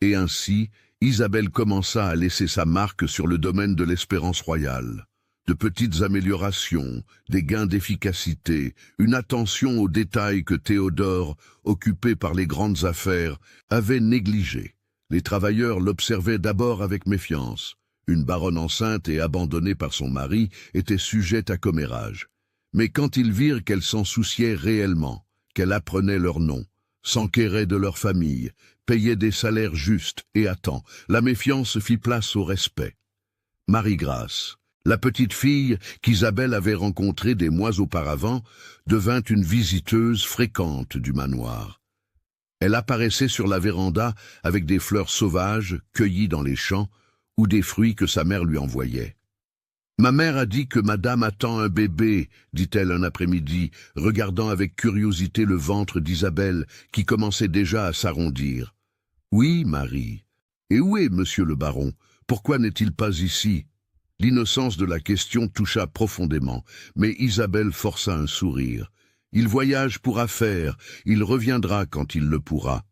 [SPEAKER 1] Et ainsi, Isabelle commença à laisser sa marque sur le domaine de l'espérance royale. De petites améliorations, des gains d'efficacité, une attention aux détails que Théodore, occupé par les grandes affaires, avait négligés. Les travailleurs l'observaient d'abord avec méfiance. Une baronne enceinte et abandonnée par son mari était sujette à commérage. Mais quand ils virent qu'elle s'en souciait réellement, qu'elle apprenait leur nom, s'enquérait de leur famille, payait des salaires justes et à temps, la méfiance fit place au respect. Marie-Grâce, la petite fille qu'Isabelle avait rencontrée des mois auparavant, devint une visiteuse fréquente du manoir. Elle apparaissait sur la véranda avec des fleurs sauvages cueillies dans les champs ou des fruits que sa mère lui envoyait. « Ma mère a dit que madame attend un bébé, dit-elle un après-midi, regardant avec curiosité le ventre d'Isabelle qui commençait déjà à s'arrondir. « Oui, Marie. Et où est monsieur le baron? Pourquoi n'est-il pas ici ?» L'innocence de la question toucha profondément, mais Isabelle força un sourire. « Il voyage pour affaires, il reviendra quand il le pourra. »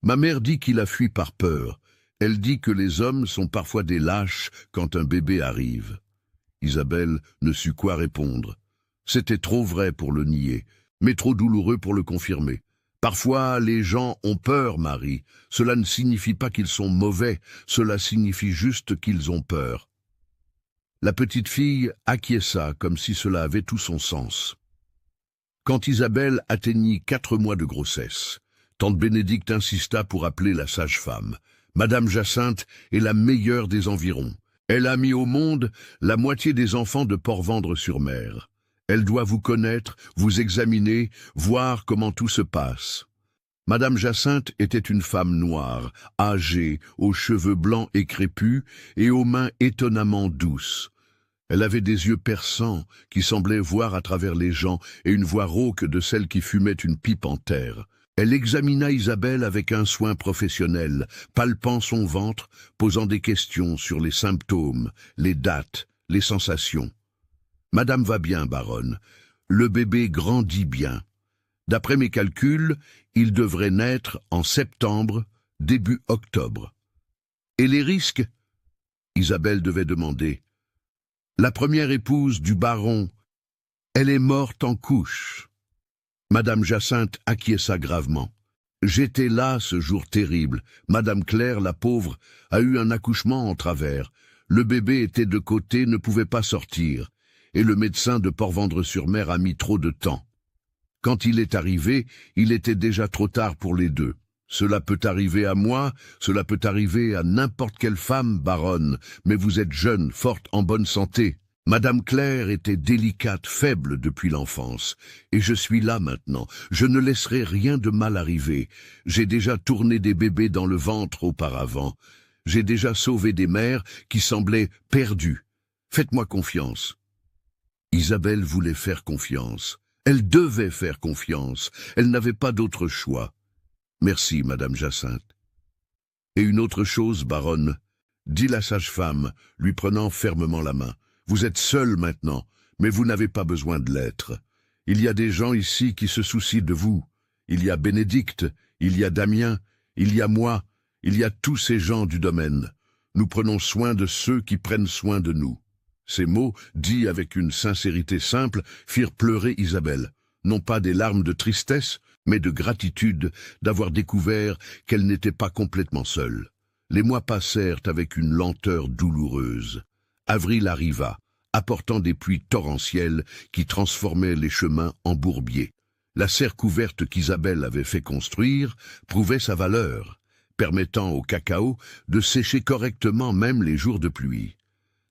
[SPEAKER 1] Ma mère dit qu'il a fui par peur. Elle dit que les hommes sont parfois des lâches quand un bébé arrive. Isabelle ne sut quoi répondre. C'était trop vrai pour le nier, mais trop douloureux pour le confirmer. Parfois, les gens ont peur, Marie. Cela ne signifie pas qu'ils sont mauvais, cela signifie juste qu'ils ont peur. La petite fille acquiesça comme si cela avait tout son sens. Quand Isabelle atteignit 4 mois de grossesse, tante Bénédicte insista pour appeler la sage-femme. Madame Jacinthe est la meilleure des environs. Elle a mis au monde la moitié des enfants de Port-Vendre-sur-Mer. Elle doit vous connaître, vous examiner, voir comment tout se passe. Madame Jacinthe était une femme noire, âgée, aux cheveux blancs et crépus et aux mains étonnamment douces. Elle avait des yeux perçants qui semblaient voir à travers les gens et une voix rauque de celle qui fumait une pipe en terre. Elle examina Isabelle avec un soin professionnel, palpant son ventre, posant des questions sur les symptômes, les dates, les sensations. « Madame va bien, baronne. Le bébé grandit bien. D'après mes calculs, il devrait naître en septembre, début octobre. Et les risques ?» Isabelle devait demander. « La première épouse du baron, elle est morte en couche. » Madame Jacinthe acquiesça gravement. « J'étais là ce jour terrible. Madame Claire, la pauvre, a eu un accouchement en travers. Le bébé était de côté, ne pouvait pas sortir. Et le médecin de Port-Vendre-sur-Mer a mis trop de temps. Quand il est arrivé, il était déjà trop tard pour les deux. Cela peut arriver à moi, cela peut arriver à n'importe quelle femme, baronne, mais vous êtes jeune, forte, en bonne santé. Madame Claire était délicate, faible depuis l'enfance, et je suis là maintenant. Je ne laisserai rien de mal arriver. J'ai déjà tourné des bébés dans le ventre auparavant. J'ai déjà sauvé des mères qui semblaient perdues. Faites-moi confiance. » Isabelle voulait faire confiance. Elle devait faire confiance. Elle n'avait pas d'autre choix. « Merci, Madame Jacinthe. »« Et une autre chose, baronne, » dit la sage-femme, lui prenant fermement la main. « Vous êtes seule maintenant, mais vous n'avez pas besoin de l'être. Il y a des gens ici qui se soucient de vous. Il y a Bénédicte, il y a Damien, il y a moi, il y a tous ces gens du domaine. Nous prenons soin de ceux qui prennent soin de nous. » Ces mots, dits avec une sincérité simple, firent pleurer Isabelle. Non pas des larmes de tristesse, mais de gratitude d'avoir découvert qu'elle n'était pas complètement seule. Les mois passèrent avec une lenteur douloureuse. Avril arriva, apportant des pluies torrentielles qui transformaient les chemins en bourbiers. La serre couverte qu'Isabelle avait fait construire prouvait sa valeur, permettant au cacao de sécher correctement même les jours de pluie.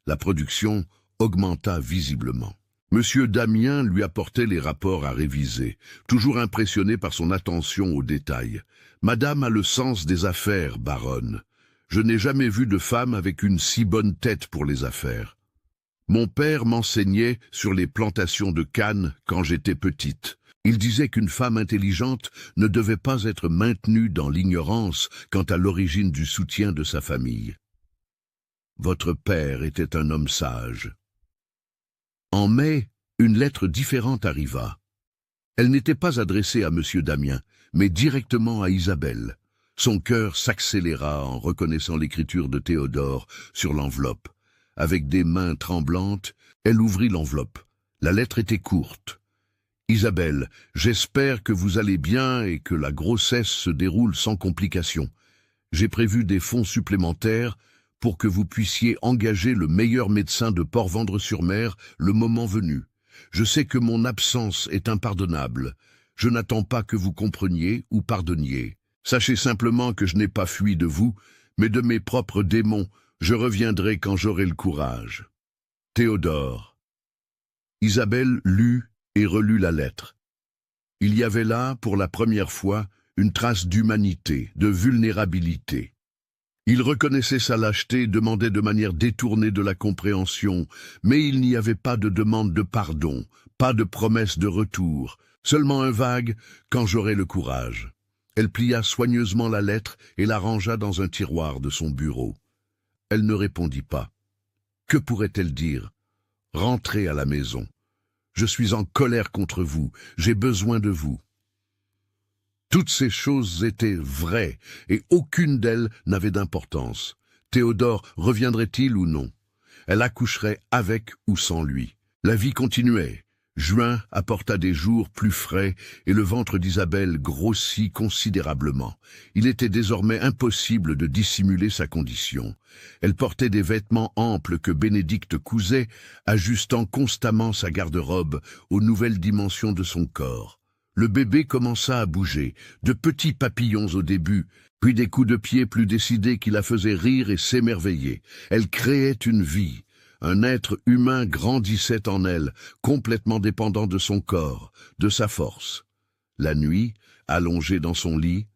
[SPEAKER 1] La production augmenta visiblement. Monsieur Damien lui apportait les rapports à réviser, toujours impressionné par son attention aux détails. « Madame a le sens des affaires, baronne. Je n'ai jamais vu de femme avec une si bonne tête pour les affaires. Mon père m'enseignait sur les plantations de canne quand j'étais petite. Il disait qu'une femme intelligente ne devait pas être maintenue dans l'ignorance quant à l'origine du soutien de sa famille. Votre père était un homme sage. En mai, une lettre différente arriva. Elle n'était pas adressée à M. Damien, mais directement à Isabelle. Son cœur s'accéléra en reconnaissant l'écriture de Théodore sur l'enveloppe. Avec des mains tremblantes, elle ouvrit l'enveloppe. La lettre était courte. « Isabelle, j'espère que vous allez bien et que la grossesse se déroule sans complications. J'ai prévu des fonds supplémentaires pour que vous puissiez engager le meilleur médecin de Port-Vendre-sur-Mer le moment venu. Je sais que mon absence est impardonnable. Je n'attends pas que vous compreniez ou pardonniez. Sachez simplement que je n'ai pas fui de vous, mais de mes propres démons. Je reviendrai quand j'aurai le courage. Théodore. » Isabelle lut et relut la lettre. Il y avait là, pour la première fois, une trace d'humanité, de vulnérabilité. Il reconnaissait sa lâcheté, demandait de manière détournée de la compréhension, mais il n'y avait pas de demande de pardon, pas de promesse de retour, seulement un vague « quand j'aurai le courage ». Elle plia soigneusement la lettre et la rangea dans un tiroir de son bureau. Elle ne répondit pas. Que pourrait-elle dire? Rentrez à la maison. Je suis en colère contre vous, j'ai besoin de vous. Toutes ces choses étaient vraies, et aucune d'elles n'avait d'importance. Théodore reviendrait-il ou non? Elle accoucherait avec ou sans lui. La vie continuait. Juin apporta des jours plus frais, et le ventre d'Isabelle grossit considérablement. Il était désormais impossible de dissimuler sa condition. Elle portait des vêtements amples que Bénédicte cousait, ajustant constamment sa garde-robe aux nouvelles dimensions de son corps. Le bébé commença à bouger, de petits papillons au début, puis des coups de pied plus décidés qui la faisaient rire et s'émerveiller. Elle créait une vie. Un être humain grandissait en elle, complètement dépendant de son corps, de sa force. La nuit, allongée dans son lit,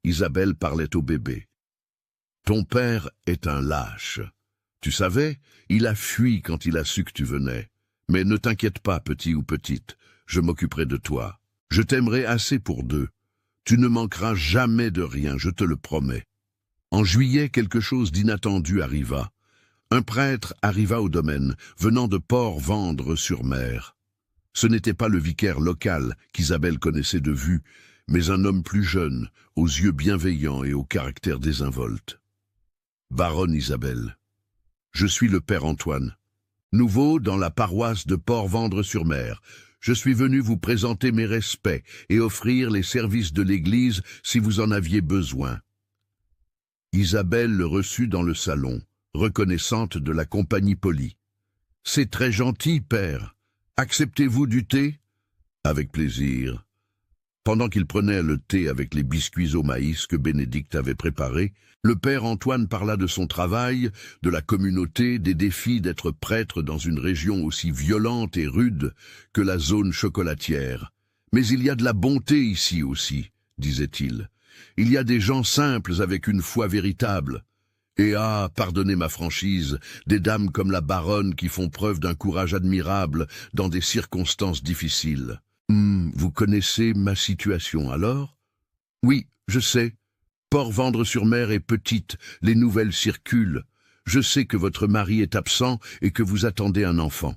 [SPEAKER 1] Isabelle parlait au bébé. « Ton père est un lâche. Tu savais, il a fui quand il a su que tu venais. Mais ne t'inquiète pas, petit ou petite, je m'occuperai de toi. Je t'aimerai assez pour deux. Tu ne manqueras jamais de rien, je te le promets. » En juillet, quelque chose d'inattendu arriva. Un prêtre arriva au domaine, venant de Port-Vendre-sur-Mer. Ce n'était pas le vicaire local qu'Isabelle connaissait de vue, mais un homme plus jeune, aux yeux bienveillants et au caractère désinvolte. « Baronne Isabelle, je suis le père Antoine, nouveau dans la paroisse de Port-Vendre-sur-Mer. Je suis venu vous présenter mes respects et offrir les services de l'Église si vous en aviez besoin. » Isabelle le reçut dans le salon, reconnaissante de la compagnie polie. « C'est très gentil, père. Acceptez-vous du thé ?» ?»« Avec plaisir. » Pendant qu'il prenait le thé avec les biscuits au maïs que Bénédicte avait préparés, le père Antoine parla de son travail, de la communauté, des défis d'être prêtre dans une région aussi violente et rude que la zone chocolatière. « Mais il y a de la bonté ici aussi, » disait-il. « Il y a des gens simples avec une foi véritable. Et ah, pardonnez ma franchise, des dames comme la baronne qui font preuve d'un courage admirable dans des circonstances difficiles. Vous connaissez ma situation alors? Oui, je sais. Port-Vendre-sur-Mer est petite, les nouvelles circulent. Je sais que votre mari est absent et que vous attendez un enfant. »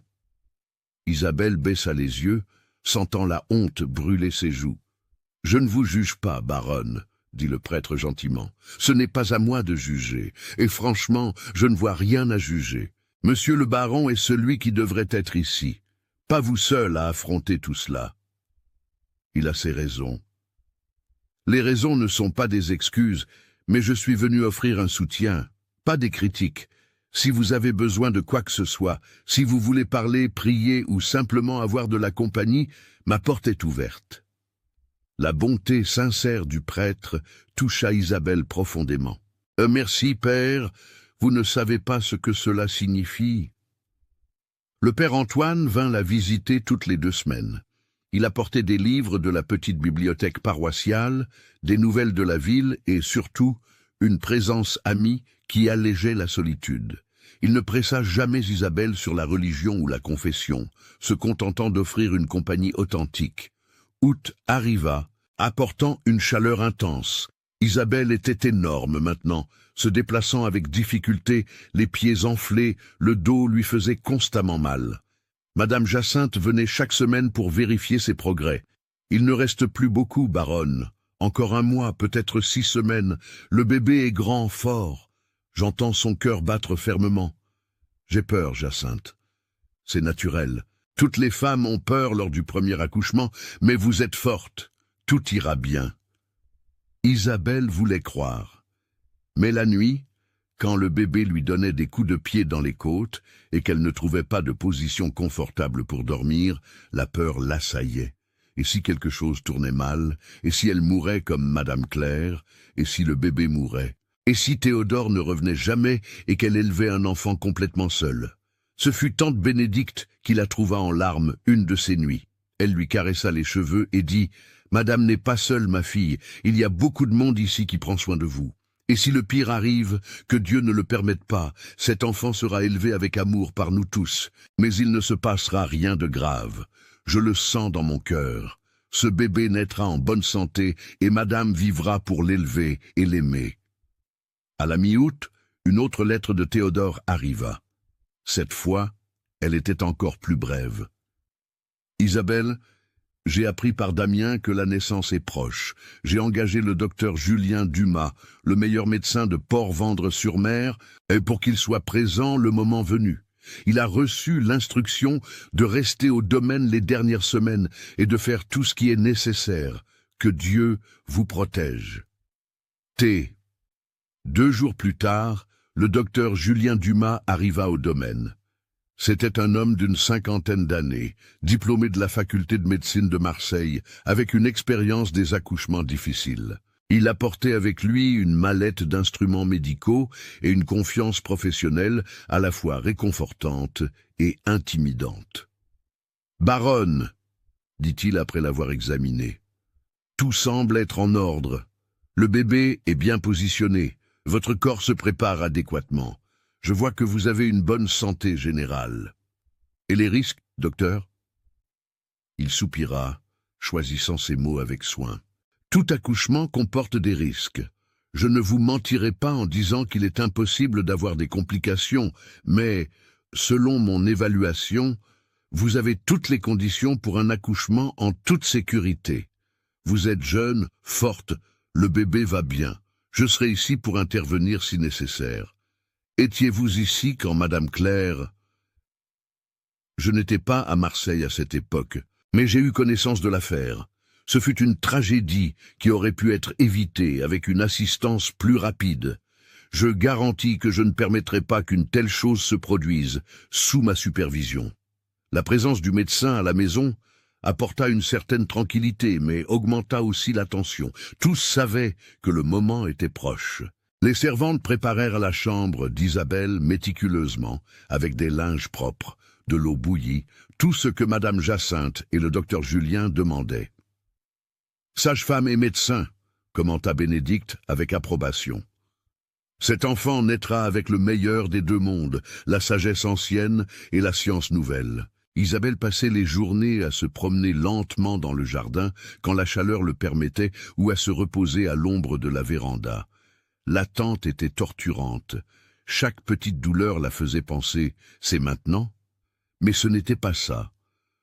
[SPEAKER 1] Isabelle baissa les yeux, sentant la honte brûler ses joues. « Je ne vous juge pas, baronne, » dit le prêtre gentiment. « Ce n'est pas à moi de juger, et franchement, je ne vois rien à juger. Monsieur le baron est celui qui devrait être ici. Pas vous seul à affronter tout cela. » Il a ses raisons. Les raisons ne sont pas des excuses, mais je suis venu offrir un soutien, pas des critiques. Si vous avez besoin de quoi que ce soit, si vous voulez parler, prier ou simplement avoir de la compagnie, ma porte est ouverte. La bonté sincère du prêtre toucha Isabelle profondément. « Merci, père, vous ne savez pas ce que cela signifie. » Le père Antoine vint la visiter toutes les 2 semaines. Il apportait des livres de la petite bibliothèque paroissiale, des nouvelles de la ville et surtout une présence amie qui allégeait la solitude. Il ne pressa jamais Isabelle sur la religion ou la confession, se contentant d'offrir une compagnie authentique. Août arriva, apportant une chaleur intense. Isabelle était énorme maintenant, se déplaçant avec difficulté, les pieds enflés, le dos lui faisait constamment mal. Madame Jacinthe venait chaque semaine pour vérifier ses progrès. Il ne reste plus beaucoup, baronne. Encore un mois, peut-être 6 semaines. Le bébé est grand, fort. J'entends son cœur battre fermement. J'ai peur, Jacinthe. C'est naturel. Toutes les femmes ont peur lors du premier accouchement, mais vous êtes forte. Tout ira bien. Isabelle voulait croire. Mais la nuit, quand le bébé lui donnait des coups de pied dans les côtes et qu'elle ne trouvait pas de position confortable pour dormir, la peur l'assaillait. Et si quelque chose tournait mal? Et si elle mourait comme Madame Claire? Et si le bébé mourait? Et si Théodore ne revenait jamais et qu'elle élevait un enfant complètement seule? Ce fut tante Bénédicte qui la trouva en larmes une de ces nuits. Elle lui caressa les cheveux et dit « Madame n'est pas seule, ma fille, il y a beaucoup de monde ici qui prend soin de vous. Et si le pire arrive, que Dieu ne le permette pas, cet enfant sera élevé avec amour par nous tous, mais il ne se passera rien de grave. Je le sens dans mon cœur. Ce bébé naîtra en bonne santé et Madame vivra pour l'élever et l'aimer. » À la mi-août, une autre lettre de Théodore arriva. Cette fois, elle était encore plus brève. « Isabelle, j'ai appris par Damien que la naissance est proche. J'ai engagé le docteur Julien Dumas, le meilleur médecin de Port-Vendre-sur-Mer, pour qu'il soit présent le moment venu. Il a reçu l'instruction de rester au domaine les dernières semaines et de faire tout ce qui est nécessaire. Que Dieu vous protège. T. 2 jours plus tard, le docteur Julien Dumas arriva au domaine. C'était un homme d'une 50aine d'années, diplômé de la faculté de médecine de Marseille, avec une expérience des accouchements difficiles. Il apportait avec lui une mallette d'instruments médicaux et une confiance professionnelle à la fois réconfortante et intimidante. « Baronne, dit-il après l'avoir examiné, tout semble être en ordre. Le bébé est bien positionné, votre corps se prépare adéquatement. Je vois que vous avez une bonne santé générale. Et les risques, docteur ?» Il soupira, choisissant ses mots avec soin. « Tout accouchement comporte des risques. Je ne vous mentirai pas en disant qu'il est impossible d'avoir des complications, mais, selon mon évaluation, vous avez toutes les conditions pour un accouchement en toute sécurité. Vous êtes jeune, forte, le bébé va bien. Je serai ici pour intervenir si nécessaire. Étiez-vous ici quand Madame Claire... » Je n'étais pas à Marseille à cette époque, mais j'ai eu connaissance de l'affaire. Ce fut une tragédie qui aurait pu être évitée avec une assistance plus rapide. Je garantis que je ne permettrai pas qu'une telle chose se produise sous ma supervision. La présence du médecin à la maison apporta une certaine tranquillité, mais augmenta aussi la tension. Tous savaient que le moment était proche. Les servantes préparèrent la chambre d'Isabelle méticuleusement, avec des linges propres, de l'eau bouillie, tout ce que Madame Jacinthe et le docteur Julien demandaient. « Sage-femme et médecin », commenta Bénédicte avec approbation. « Cet enfant naîtra avec le meilleur des 2 mondes, la sagesse ancienne et la science nouvelle. » Isabelle passait les journées à se promener lentement dans le jardin quand la chaleur le permettait ou à se reposer à l'ombre de la véranda. L'attente était torturante. Chaque petite douleur la faisait penser « c'est maintenant ?» Mais ce n'était pas ça.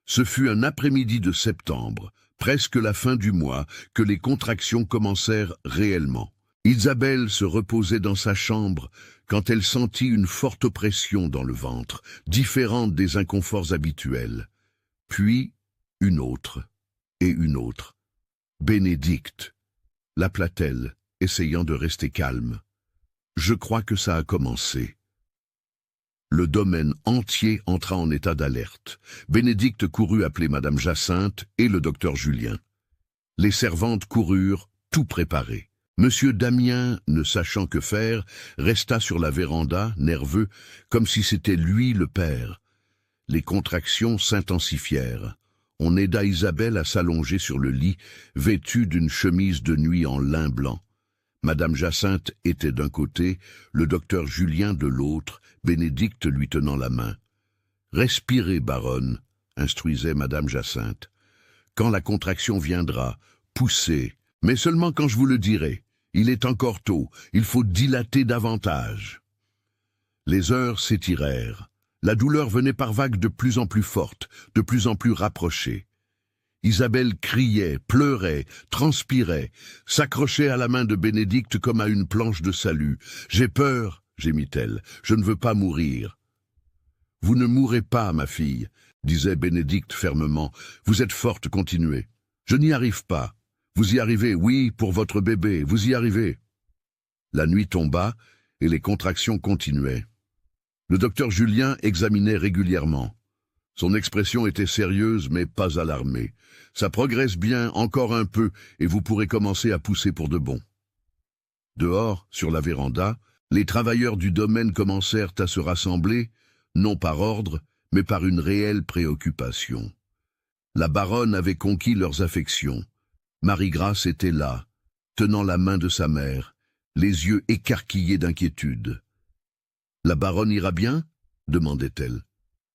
[SPEAKER 1] Ce fut un après-midi de septembre, presque la fin du mois, que les contractions commencèrent réellement. Isabelle se reposait dans sa chambre quand elle sentit une forte oppression dans le ventre, différente des inconforts habituels. Puis une autre, et une autre. « Bénédicte » l'appela-t-elle, essayant de rester calme. « Je crois que ça a commencé. » Le domaine entier entra en état d'alerte. Bénédicte courut appeler Madame Jacinthe et le docteur Julien. Les servantes coururent, tout préparé. Monsieur Damien, ne sachant que faire, resta sur la véranda, nerveux, comme si c'était lui le père. Les contractions s'intensifièrent. On aida Isabelle à s'allonger sur le lit, vêtue d'une chemise de nuit en lin blanc. Madame Jacinthe était d'un côté, le docteur Julien de l'autre, Bénédicte lui tenant la main. « Respirez, baronne, » instruisait Madame Jacinthe. « Quand la contraction viendra, poussez, mais seulement quand je vous le dirai. Il est encore tôt, il faut dilater davantage. » Les heures s'étirèrent. La douleur venait par vagues de plus en plus fortes, de plus en plus rapprochées. Isabelle criait, pleurait, transpirait, s'accrochait à la main de Bénédicte comme à une planche de salut. « J'ai peur, » gémit-elle, « je ne veux pas mourir. »« Vous ne mourrez pas, ma fille, » disait Bénédicte fermement. « Vous êtes forte, continuez. Je n'y arrive pas. Vous y arrivez, oui, pour votre bébé, vous y arrivez. » La nuit tomba et les contractions continuaient. Le docteur Julien examinait régulièrement. Son expression était sérieuse mais pas alarmée. « Ça progresse bien, encore un peu, et vous pourrez commencer à pousser pour de bon. » Dehors, sur la véranda, les travailleurs du domaine commencèrent à se rassembler, non par ordre, mais par une réelle préoccupation. La baronne avait conquis leurs affections. Marie-Grâce était là, tenant la main de sa mère, les yeux écarquillés d'inquiétude. « La baronne ira bien ?» demandait-elle.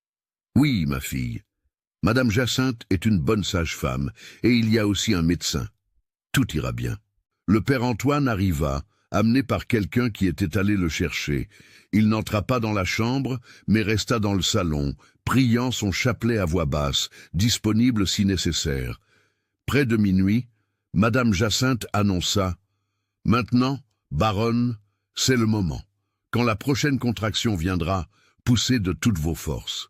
[SPEAKER 1] « Oui, ma fille. Madame Jacinthe est une bonne sage-femme, et il y a aussi un médecin. Tout ira bien. » Le père Antoine arriva, amené par quelqu'un qui était allé le chercher. Il n'entra pas dans la chambre, mais resta dans le salon, priant son chapelet à voix basse, disponible si nécessaire. Près de minuit, Madame Jacinthe annonça « Maintenant, baronne, c'est le moment. Quand la prochaine contraction viendra, poussez de toutes vos forces. »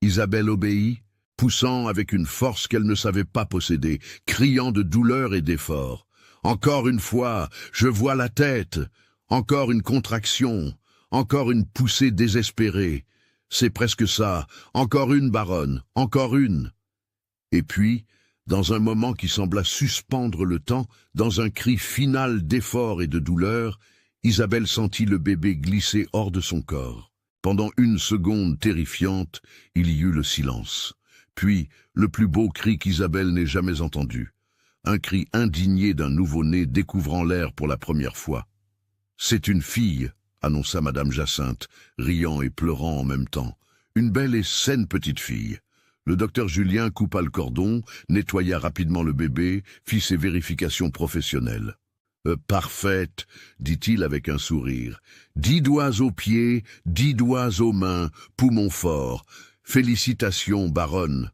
[SPEAKER 1] Isabelle obéit, poussant avec une force qu'elle ne savait pas posséder, criant de douleur et d'effort. « Encore une fois, je vois la tête. Encore une contraction. Encore une poussée désespérée. C'est presque ça. Encore une, baronne. Encore une. » Et puis, dans un moment qui sembla suspendre le temps, dans un cri final d'effort et de douleur, Isabelle sentit le bébé glisser hors de son corps. Pendant une seconde terrifiante, il y eut le silence. Puis, le plus beau cri qu'Isabelle n'ait jamais entendu. Un cri indigné d'un nouveau-né découvrant l'air pour la première fois. « C'est une fille », annonça Madame Jacinthe, riant et pleurant en même temps. « Une belle et saine petite fille. » Le docteur Julien coupa le cordon, nettoya rapidement le bébé, fit ses vérifications professionnelles. « Parfaite, » dit-il avec un sourire. « 10 doigts aux pieds, 10 doigts aux mains, poumons forts. Félicitations, baronne. »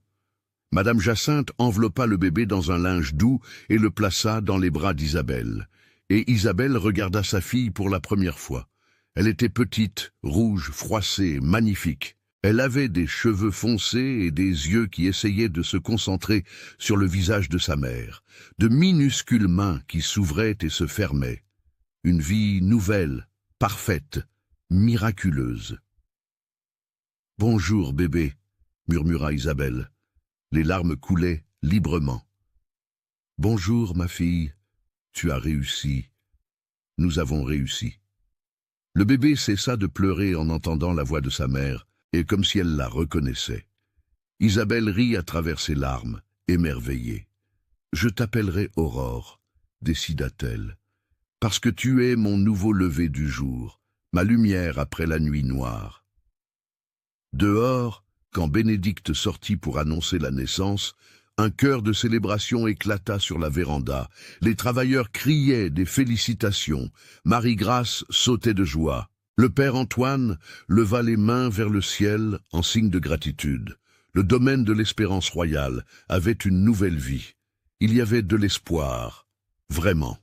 [SPEAKER 1] Madame Jacinthe enveloppa le bébé dans un linge doux et le plaça dans les bras d'Isabelle. Et Isabelle regarda sa fille pour la première fois. Elle était petite, rouge, froissée, magnifique. Elle avait des cheveux foncés et des yeux qui essayaient de se concentrer sur le visage de sa mère, de minuscules mains qui s'ouvraient et se fermaient. Une vie nouvelle, parfaite, miraculeuse. « Bonjour, bébé », murmura Isabelle. Les larmes coulaient librement. « Bonjour, ma fille, tu as réussi. Nous avons réussi. » Le bébé cessa de pleurer en entendant la voix de sa mère, et comme si elle la reconnaissait. Isabelle rit à travers ses larmes, émerveillée. « Je t'appellerai Aurore, » décida-t-elle, « parce que tu es mon nouveau lever du jour, ma lumière après la nuit noire. » Dehors, quand Bénédicte sortit pour annoncer la naissance, un chœur de célébration éclata sur la véranda. Les travailleurs criaient des félicitations. Marie-Grâce sautait de joie. Le père Antoine leva les mains vers le ciel en signe de gratitude. Le domaine de l'Espérance royale avait une nouvelle vie. Il y avait de l'espoir, vraiment.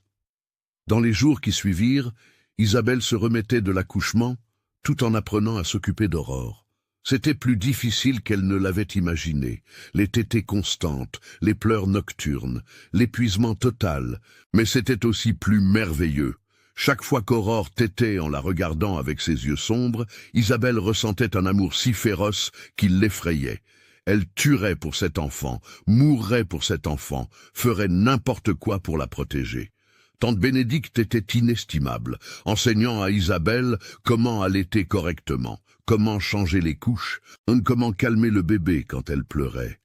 [SPEAKER 1] Dans les jours qui suivirent, Isabelle se remettait de l'accouchement, tout en apprenant à s'occuper d'Aurore. C'était plus difficile qu'elle ne l'avait imaginé. Les tétées constantes, les pleurs nocturnes, l'épuisement total, mais c'était aussi plus merveilleux. Chaque fois qu'Aurore tétait en la regardant avec ses yeux sombres, Isabelle ressentait un amour si féroce qu'il l'effrayait. Elle tuerait pour cet enfant, mourrait pour cet enfant, ferait n'importe quoi pour la protéger. Tante Bénédicte était inestimable, enseignant à Isabelle comment allaiter correctement, comment changer les couches, comment calmer le bébé quand elle pleurait.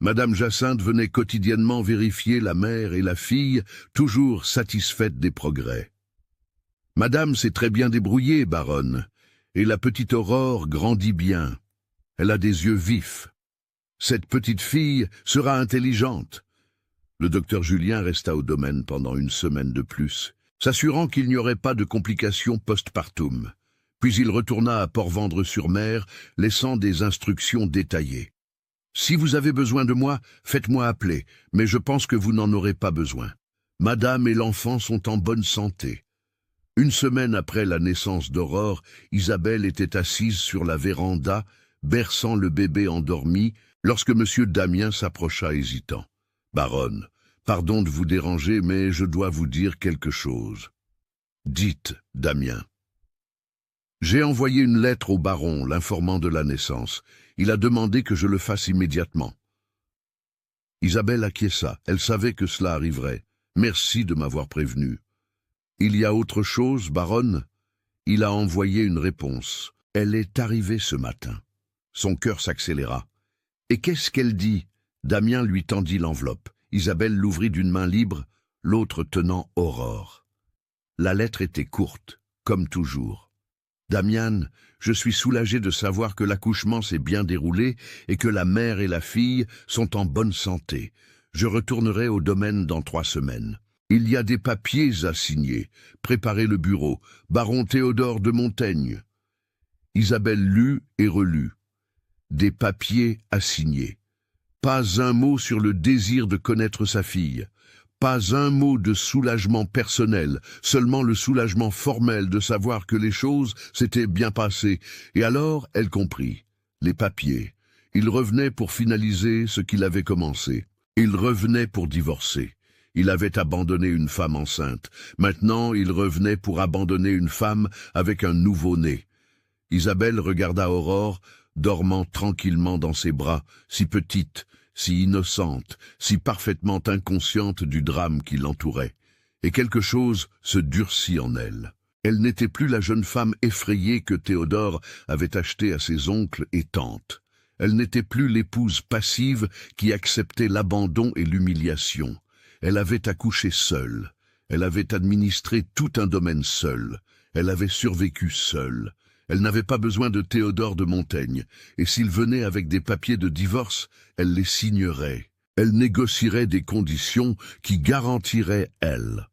[SPEAKER 1] Madame Jacinthe venait quotidiennement vérifier la mère et la fille, toujours satisfaites des progrès. Madame s'est très bien débrouillée, baronne, et la petite Aurore grandit bien. Elle a des yeux vifs. Cette petite fille sera intelligente. Le docteur Julien resta au domaine pendant une semaine de plus, s'assurant qu'il n'y aurait pas de complications postpartum. Puis il retourna à Port-Vendre-sur-Mer, laissant des instructions détaillées. « Si vous avez besoin de moi, faites-moi appeler, mais je pense que vous n'en aurez pas besoin. Madame et l'enfant sont en bonne santé. » Une semaine après la naissance d'Aurore, Isabelle était assise sur la véranda, berçant le bébé endormi, lorsque M. Damien s'approcha hésitant. « Baronne, pardon de vous déranger, mais je dois vous dire quelque chose. »« Dites, Damien. » « J'ai envoyé une lettre au baron l'informant de la naissance. Il a demandé que je le fasse immédiatement. » Isabelle acquiesça. Elle savait que cela arriverait. « Merci de m'avoir prévenu. »« Il y a autre chose, baronne ?» Il a envoyé une réponse. « Elle est arrivée ce matin. » Son cœur s'accéléra. « Et qu'est-ce qu'elle dit ?» Damien lui tendit l'enveloppe. Isabelle l'ouvrit d'une main libre, l'autre tenant Aurore. La lettre était courte, comme toujours. « Damian, je suis soulagé de savoir que l'accouchement s'est bien déroulé et que la mère et la fille sont en bonne santé. Je retournerai au domaine dans 3 semaines. Il y a des papiers à signer. Préparez le bureau. Baron Théodore de Montaigne. » Isabelle lut et relut. Des papiers à signer. Pas un mot sur le désir de connaître sa fille. Pas un mot de soulagement personnel, seulement le soulagement formel de savoir que les choses s'étaient bien passées. Et alors, elle comprit. Les papiers. Il revenait pour finaliser ce qu'il avait commencé. Il revenait pour divorcer. Il avait abandonné une femme enceinte. Maintenant, il revenait pour abandonner une femme avec un nouveau-né. Isabelle regarda Aurore, dormant tranquillement dans ses bras, si petite, si innocente, si parfaitement inconsciente du drame qui l'entourait. Et quelque chose se durcit en elle. Elle n'était plus la jeune femme effrayée que Théodore avait achetée à ses oncles et tantes. Elle n'était plus l'épouse passive qui acceptait l'abandon et l'humiliation. Elle avait accouché seule. Elle avait administré tout un domaine seule. Elle avait survécu seule. Elle n'avait pas besoin de Théodore de Montaigne, et s'il venait avec des papiers de divorce, elle les signerait. Elle négocierait des conditions qui garantiraient elle.